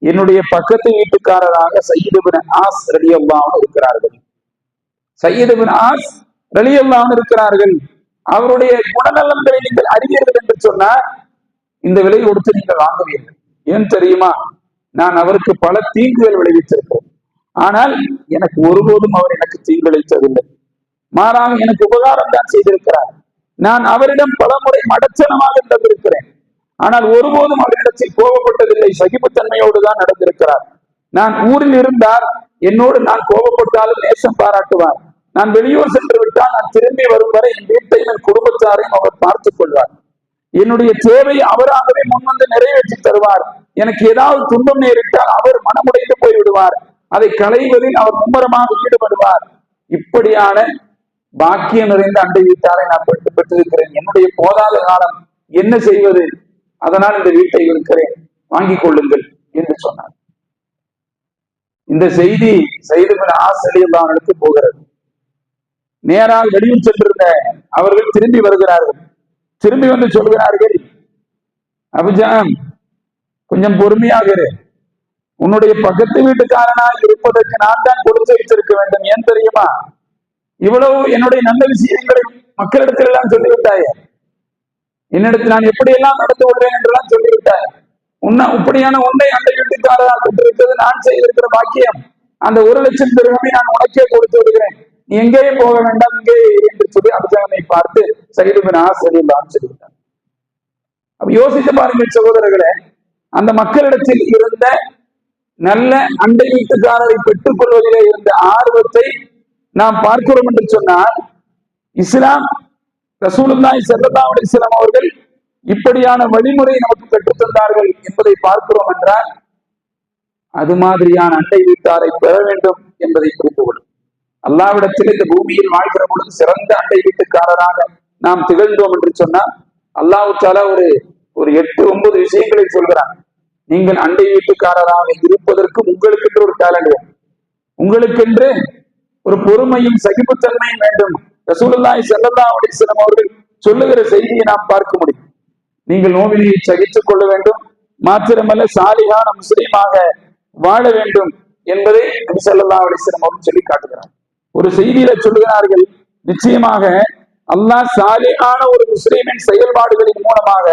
என்னுடைய பக்கத்து வீட்டுக்காரராக சய்யித் இப்னு ஆஸ் ரலியல்லாஹு அன்ஹு இருக்கிறார்கள். சய்யித் இப்னு ஆஸ் ரலியல்லாஹு அன்ஹு இருக்கிறார்கள். அவருடைய குணநலன்களை நீங்கள் அறிவீர்கள் என்று சொன்னார், இந்த விலை கொடுத்து நீங்கள் வாங்குவீர்கள். ஏன் தெரியுமா? நான் அவருக்கு பல தீங்குகள் விளைவித்திருக்கிறேன், ஆனால் எனக்கு ஒருபோதும் அவர் எனக்கு தீங்கு விளைவித்ததில்லை, மாறாக எனக்கு உபகாரம் தான் செய்திருக்கிறார். நான் அவரிடம் பல முறை மடச்சனமாக நடந்திருக்கிறேன், ஆனால் ஒருபோதும் அவரிடத்தில் கோபப்பட்டதில்லை, சகிப்புத்தன்மையோடு தான் நடந்திருக்கிறார். நான் ஊரில் இருந்தால் என்னோடு நான் கோபப்பட்டாலும் நேசம் பாராட்டுவார். நான் வெளியூர் சென்று விட்டால் நான் திரும்பி வரும் வரை என் வீட்டை என் குடும்பத்தாரையும் அவர் பார்த்துக் கொள்வார். என்னுடைய தேவை அவராகவே முன்வந்து நிறைவேற்றி தருவார். எனக்கு ஏதாவது துன்பம் நேரிட்டால் அவர் மனமுடைந்து போய்விடுவார். அதை களைவதில் அவர் மும்முரமாக ஈடுபடுவார். இப்படியான பாக்கியம் நிறைந்த அண்டை வீட்டாரை நான் பெற்றிருக்கிறேன். என்னுடைய போதாத காலம் என்ன செய்வது? அதனால் இந்த வீட்டை இருக்கிறேன், வாங்கிக் கொள்ளுங்கள் என்று சொன்னார். இந்த செய்தி சய்யித் இப்னு ஆஸ் ரலியல்லாஹு அன்ஹுக்கு போகிறது. நேராக வெளியில் சென்றிருந்த அவர்கள் திரும்பி வருகிறார்கள். திரும்பி வந்து சொல்கிறார்கள், அபூ ஜஹல் கொஞ்சம் பொறுமையாக இரு, உன்னுடைய பக்கத்து வீட்டுக்காரனாக இருப்பதற்கு நான் தான் கொடுத்து வைத்திருக்க வேண்டும். ஏன் தெரியுமா? இவ்வளவு என்னுடைய நல்ல விஷயங்களை மக்களிடத்தில் எல்லாம் சொல்லிவிட்டாயே, என்னிடத்தில் நான் எப்படியெல்லாம் நடந்து கொள்வேன் என்றெல்லாம் சொல்லிவிட்டாய். இப்படியான உன்னை அண்டை வீட்டுக்காரராக பெற்றிருக்கிறது நான் செய்திருக்கிற பாக்கியம். அந்த 1,00,000 திர்ஹமை நான் உனக்கே கொடுத்து விடுகிறேன், நீ எங்கேயும் போக வேண்டாம், இங்கே என்று சொல்லி அபூ ஜஹலை பார்த்து சய்யித் இப்னு ஆஸ் ரலியல்லாஹு அன்ஹு சொல்லிவிட்டார். அப்ப யோசித்து பாருங்கள் சகோதரர்களே, அந்த மக்களிடத்தில் இருந்த நல்ல அண்டை வீட்டுக்காரரை பெற்றுக் கொள்வதிலே இருந்த ஆர்வத்தை நாம் பார்க்கிறோம் என்று சொன்னால், இஸ்லாம் ரசூலுல்லாஹி ஸல்லல்லாஹு அலைஹி வஸல்லம் அவர்கள் இப்படியான வழிமுறை நமக்கு பெற்றுத் தந்தார்கள் என்பதை பார்க்கிறோம் என்றால், அது மாதிரியான அண்டை வீட்டாரை பெற வேண்டும் என்பதை புரிந்து கொள்ளும். அல்லாஹ்விடத்தில் இந்த பூமியில் வாழ்கிற பொழுது சிறந்த அண்டை வீட்டுக்காரராக நாம் திகழ்ந்தோம் என்று சொன்னால், அல்லாஹ் தஆலா ஒரு 8-9 விஷயங்களை சொல்கிறான். நீங்கள் அண்டை வீட்டுக்காரராக இருப்பதற்கு உங்களுக்கென்று ஒரு டேலண்ட், உங்களுக்கென்று ஒரு பொறுமையும் சகிப்புத்தன்மையும் வேண்டும். ரசூலுல்லாஹி ஸல்லல்லாஹு அலைஹி வஸல்லம் அவர்கள் சொல்லுகிற செய்தியை நாம் பார்க்க முடியும். நீங்கள் நோவினையை சகித்துக் கொள்ள வேண்டும், மாத்திரமல்ல சாலிகான முஸ்லீமாக வாழ வேண்டும் என்பதை நபி ஸல்லல்லாஹு அலைஹி வஸல்லம் அவர்கள் சொல்லி காட்டுகிறார். ஒரு செய்தியில சொல்லுகிறார்கள், நிச்சயமாக அல்லாஹ் சாலிகான ஒரு முஸ்லீமின் செயல்பாடுகளின் மூலமாக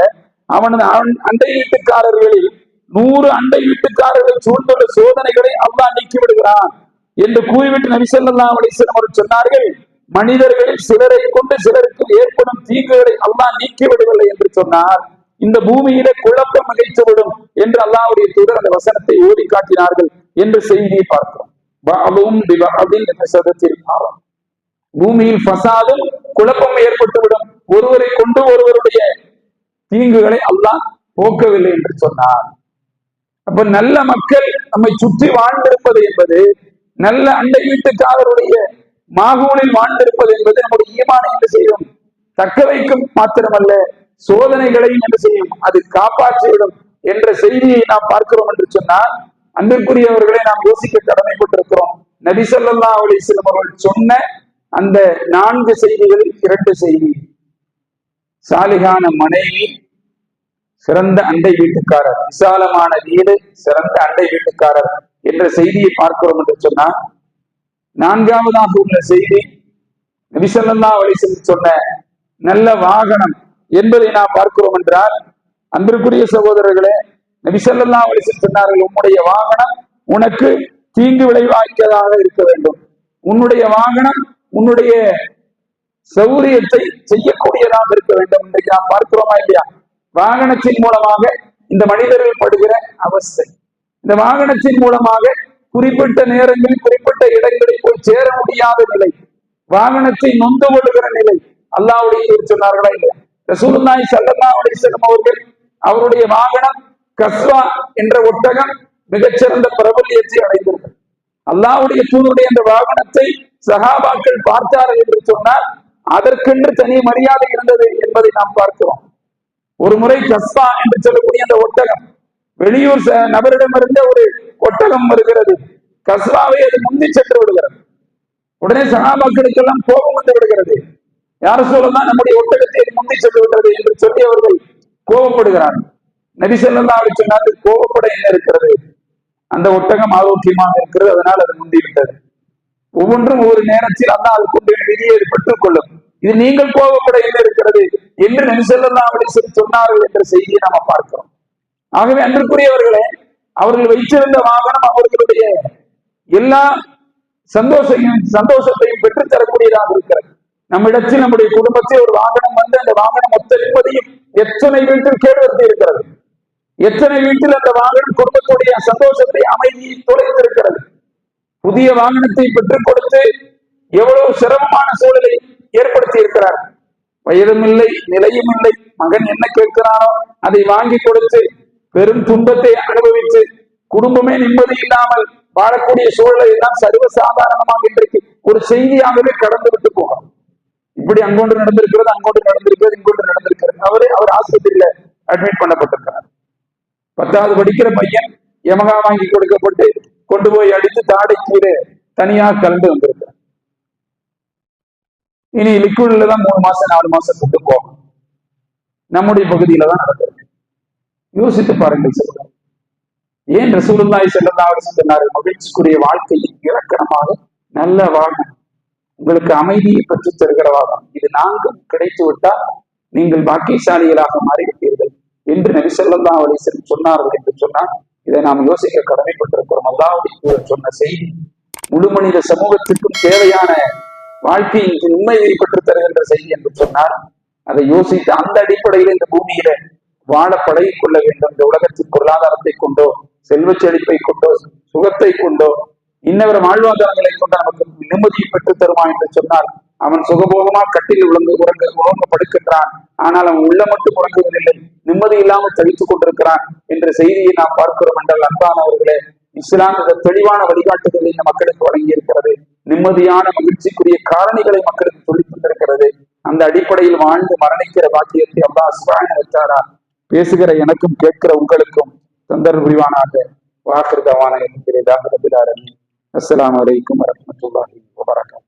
அவனது அண்டை வீட்டுக்காரர்களில் 100 அண்டை வீட்டுக்காரர்களை சூழ்ந்துள்ள சோதனைகளை அல்லாஹ் நீக்கி விடுகிறான் என்று கூறிவிட்டு நபி ஸல்லல்லாஹு அலைஹி வஸல்லம் அவர்கள் சொன்னார்கள், மனிதர்களில் சிலரை கொண்டு சிலருக்கு ஏற்படும் தீங்குகளை அல்லாஹ் நீக்கி விடவில்லை என்று சொன்னார், இந்த பூமியில குழப்பம் நிகழ்ச்சிவிடும் என்று அல்லாஹ்வுடைய தூதர் அந்த வசனத்தை ஓதி காட்டினார்கள் என்று செய்தியை பார்க்கிறோம். பூமியில் ஃபசாதும் குழப்பம் ஏற்பட்டுவிடும், ஒருவரை கொண்டு ஒருவருடைய தீங்குகளை அல்லாஹ் போக்கவில்லை என்று சொன்னார். அப்ப நல்ல மக்கள் நம்மை சுற்றி வாழ்ந்திருப்பது என்பது, நல்ல அண்டை வீட்டுக்காரருடைய மாகூலில் வாழ்ந்திருப்பது என்பது நம்முடைய ஈமானை என்ன செய்யும், தக்க வைக்கும் மாத்திரமல்ல, சோதனைகளையும் என்ன செய்யும், அது காப்பாற்றிவிடும் என்ற செய்தியை நாம் பார்க்கிறோம் என்று சொன்னால், அன்பிற்குரியவர்களை நாம் யோசிக்க கடமைப்பட்டிருக்கிறோம். நபி ஸல்லல்லாஹு அலைஹி வஸல்லம் அவர்கள் சொன்ன அந்த 4 செய்திகளில் 2 செய்தி, சாலிகான மனைவி, சிறந்த அண்டை வீட்டுக்காரர், விசாலமான வீடு, சிறந்த அண்டை வீட்டுக்காரர் என்ற செய்தியை பார்க்கிறோம் என்று சொன்னால், 4ஆவதாக உள்ள செய்தி நபி ஸல்லல்லாஹு அலைஹி வஸல்லம் சொன்ன நல்ல வாகனம் என்பதை நாம் பார்க்கிறோம் என்றால், அன்பிற்குரிய சகோதரர்களே, நபி ஸல்லல்லாஹு அலைஹி வஸல்லம் சொன்னார்கள், உன்னுடைய வாகனம் உனக்கு தீங்கு விளைவாக்கியதாக இருக்க வேண்டும், உன்னுடைய வாகனம் உன்னுடைய சௌரியத்தை செய்யக்கூடியதாக இருக்க வேண்டும். இன்றைக்கு நாம் பார்க்கிறோமா இல்லையா? வாகனத்தின் மூலமாக இந்த மனிதர்கள் படுகிற அவஸ்தை, இந்த வாகனத்தின் மூலமாக குறிப்பிட்ட நேரங்களில் குறிப்பிட்ட இடங்களில் போய் சேர முடியாத நிலை, வாகனத்தை நொந்து கொள்ளுகிற நிலை அல்லாஹ்வுடைய சொன்னார்களா இல்லையா? ரசூலுல்லாஹி ஸல்லல்லாஹு அலைஹி வஸல்லம் அவர்கள் அவருடைய வாகனம் கஸ்வா என்ற ஒட்டகம் மிகச்சிறந்த பிரபல்யத்தை அடைந்திருக்கிறது. அல்லாஹ்வுடைய தூதருடைய அந்த வாகனத்தை சஹாபாக்கள் பார்த்தார்கள் என்று சொன்னால் அதற்கென்று தனி மரியாதை இருந்தது என்பதை நாம் பார்க்கிறோம். ஒரு முறை கஸ்வா என்று சொல்லக்கூடிய அந்த ஒட்டகம், வெளியூர் நபரிடமிருந்த ஒரு ஒட்டகம் வருகிறது, கஸ்வாவை அது முந்தி சென்று விடுகிறது. உடனே சஹாபாக்களுக்கெல்லாம் கோபம் வந்து விடுகிறது, யார சொல்லலாம் நம்முடைய ஒட்டகத்தை முந்தி சென்று விடுகிறது என்று சொல்லி அவர்கள் கோபப்படுகிறார்கள். நபி ஸல்லல்லாஹு அலைஹி வஸல்லம் சொன்னார்கள், கோபப்பட என்ன இருக்கிறது, அந்த ஒட்டகம் ஆரோக்கியமாக இருக்கிறது, அதனால் அது முந்தி விட்டது. ஒவ்வொன்றும் ஒவ்வொரு நேரத்தில் அல்லாஹ் அதுக்கு விதியை பெற்றுக் கொள்ளும், இது நீங்கள் கோபப்பட என்ன இருக்கிறது என்று நபி ஸல்லல்லாஹு அலைஹி வஸல்லம் சொன்னார்கள் என்ற செய்தியை நாம பார்க்கிறோம். ஆகவே அன்பிற்குரியவர்களே, அவர்கள் வைத்திருந்த வாகனம் அவர்களுடைய எல்லா சந்தோஷத்தையும் பெற்றுத்தரக்கூடியதாக இருக்கிறது. நம்மிடத்தில் நம்முடைய குடும்பத்தில் ஒரு வாகனம் வந்து அந்த வாகனம் மொத்த நிம்மதியும் எத்தனை வீட்டில் கேடுவர்த்தி இருக்கிறது, எத்தனை வீட்டில் அந்த வாகனம் குடும்பத்துடைய சந்தோஷத்தை அமைதியை தொலைத்திருக்கிறது. புதிய வாகனத்தை பெற்றுக் கொடுத்து எவ்வளவு சிரமமான சூழலை ஏற்படுத்தி இருக்கிறார். வயதும் இல்லை, நிலையும் இல்லை, மகன் என்ன கேட்கிறானோ அதை வாங்கி கொடுத்து பெரும் துன்பத்தை அனுபவித்து குடும்பமே நிம்மதி இல்லாமல் வாழக்கூடிய சூழலை எல்லாம் சர்வசாதாரணமாக இன்றைக்கு ஒரு செய்தியாகவே கடந்து விட்டு போகலாம். இப்படி அங்கொன்று நடந்திருக்கிறது, அங்கொன்று நடந்திருக்கிறது, இங்கொன்று நடந்திருக்கிறது. அவர் ஆஸ்பத்திரியில அட்மிட் பண்ணப்பட்டிருக்கிறார். 10வது படிக்கிற பையன் யமகா வாங்கி கொடுக்கப்பட்டு கொண்டு போய் அடித்து தாடை கீழே தனியாக கலந்து வந்திருக்கிறார். இனி லிக்விட்ல தான் 3 மாசம் 4 மாசம் கொண்டு போகும். நம்முடைய பகுதியில தான் நடக்கிறது. யோசித்து பாருங்கள் சொல்றாங்க. ஏன் ரசூலுல்லாஹி ஸல்லல்லாஹு அலைஹி வஸல்லம் சொன்னார்கள், மகிழ்ச்சிக்குரிய வாழ்க்கையின் இலக்கணமாக நல்ல வாகனம், உங்களுக்கு அமைதியை பெற்றுத் தருகிற வாகனம், இது 4ம் கிடைத்து விட்டால் நீங்கள் பாக்கியசாலிகளாக மாறிவிட்டீர்கள் என்று நபி ஸல்லல்லாஹு அலைஹி வஸல்லம் சொன்னார்கள் என்று சொன்னால், இதை நாம் யோசிக்க கடமைப்பட்டிருக்கிறோம். அல்லாஹ்வுடைய சொன்ன செய்தி முழு மனித சமூகத்திற்கும் தேவையான வாழ்க்கையின் உண்மையை பெற்றுத் தருகின்ற செய்தி என்று சொன்னால், அதை யோசித்து அந்த அடிப்படையில் இந்த பூமியில வாழ பழகிக் கொள்ள வேண்டும். இந்த உலகத்தின் பொருளாதாரத்தை கொண்டோ, செல்வ செழிப்பை கொண்டோ, சுகத்தை கொண்டோ, இன்னவர வாழ்வாதாரங்களை கொண்டு நமக்கு நிம்மதியை பெற்றுத் தருமா என்று சொன்னால், அவன் சுகபோகமா கட்டில் உறங்க படுக்கின்றான், ஆனால் அவன் உள்ள மட்டும் உறங்குவதில்லை, நிம்மதி இல்லாமல் தவித்துக் கொண்டிருக்கிறான் என்ற செய்தியை நாம் பார்க்கிறோம் என்றால், அன்பானவர்களே, இஸ்லாம் தெளிவான வழிகாட்டுதலை இந்த மக்களுக்கு வழங்கி இருக்கிறது. நிம்மதியான மகிழ்ச்சிக்குரிய காரணிகளை மக்களுக்கு சொல்லிக் கொண்டிருக்கிறது. அந்த அடிப்படையில் வாழ்ந்து மரணிக்கிற பாக்கியத்தை அல்லாஹ் சுப்ஹானஹு வ தஆலா பேசுகிற எனக்கும் கேட்கிற உங்களுக்கும் தந்தர் புரிவானாக. வாஹிர் தவானா அல்ஹம்துலில்லாஹி ரப்பில் ஆலமீன். அஸ்ஸலாமு அலைக்கும் வரஹ்மத்துல்லாஹி வபரகாத்துஹு.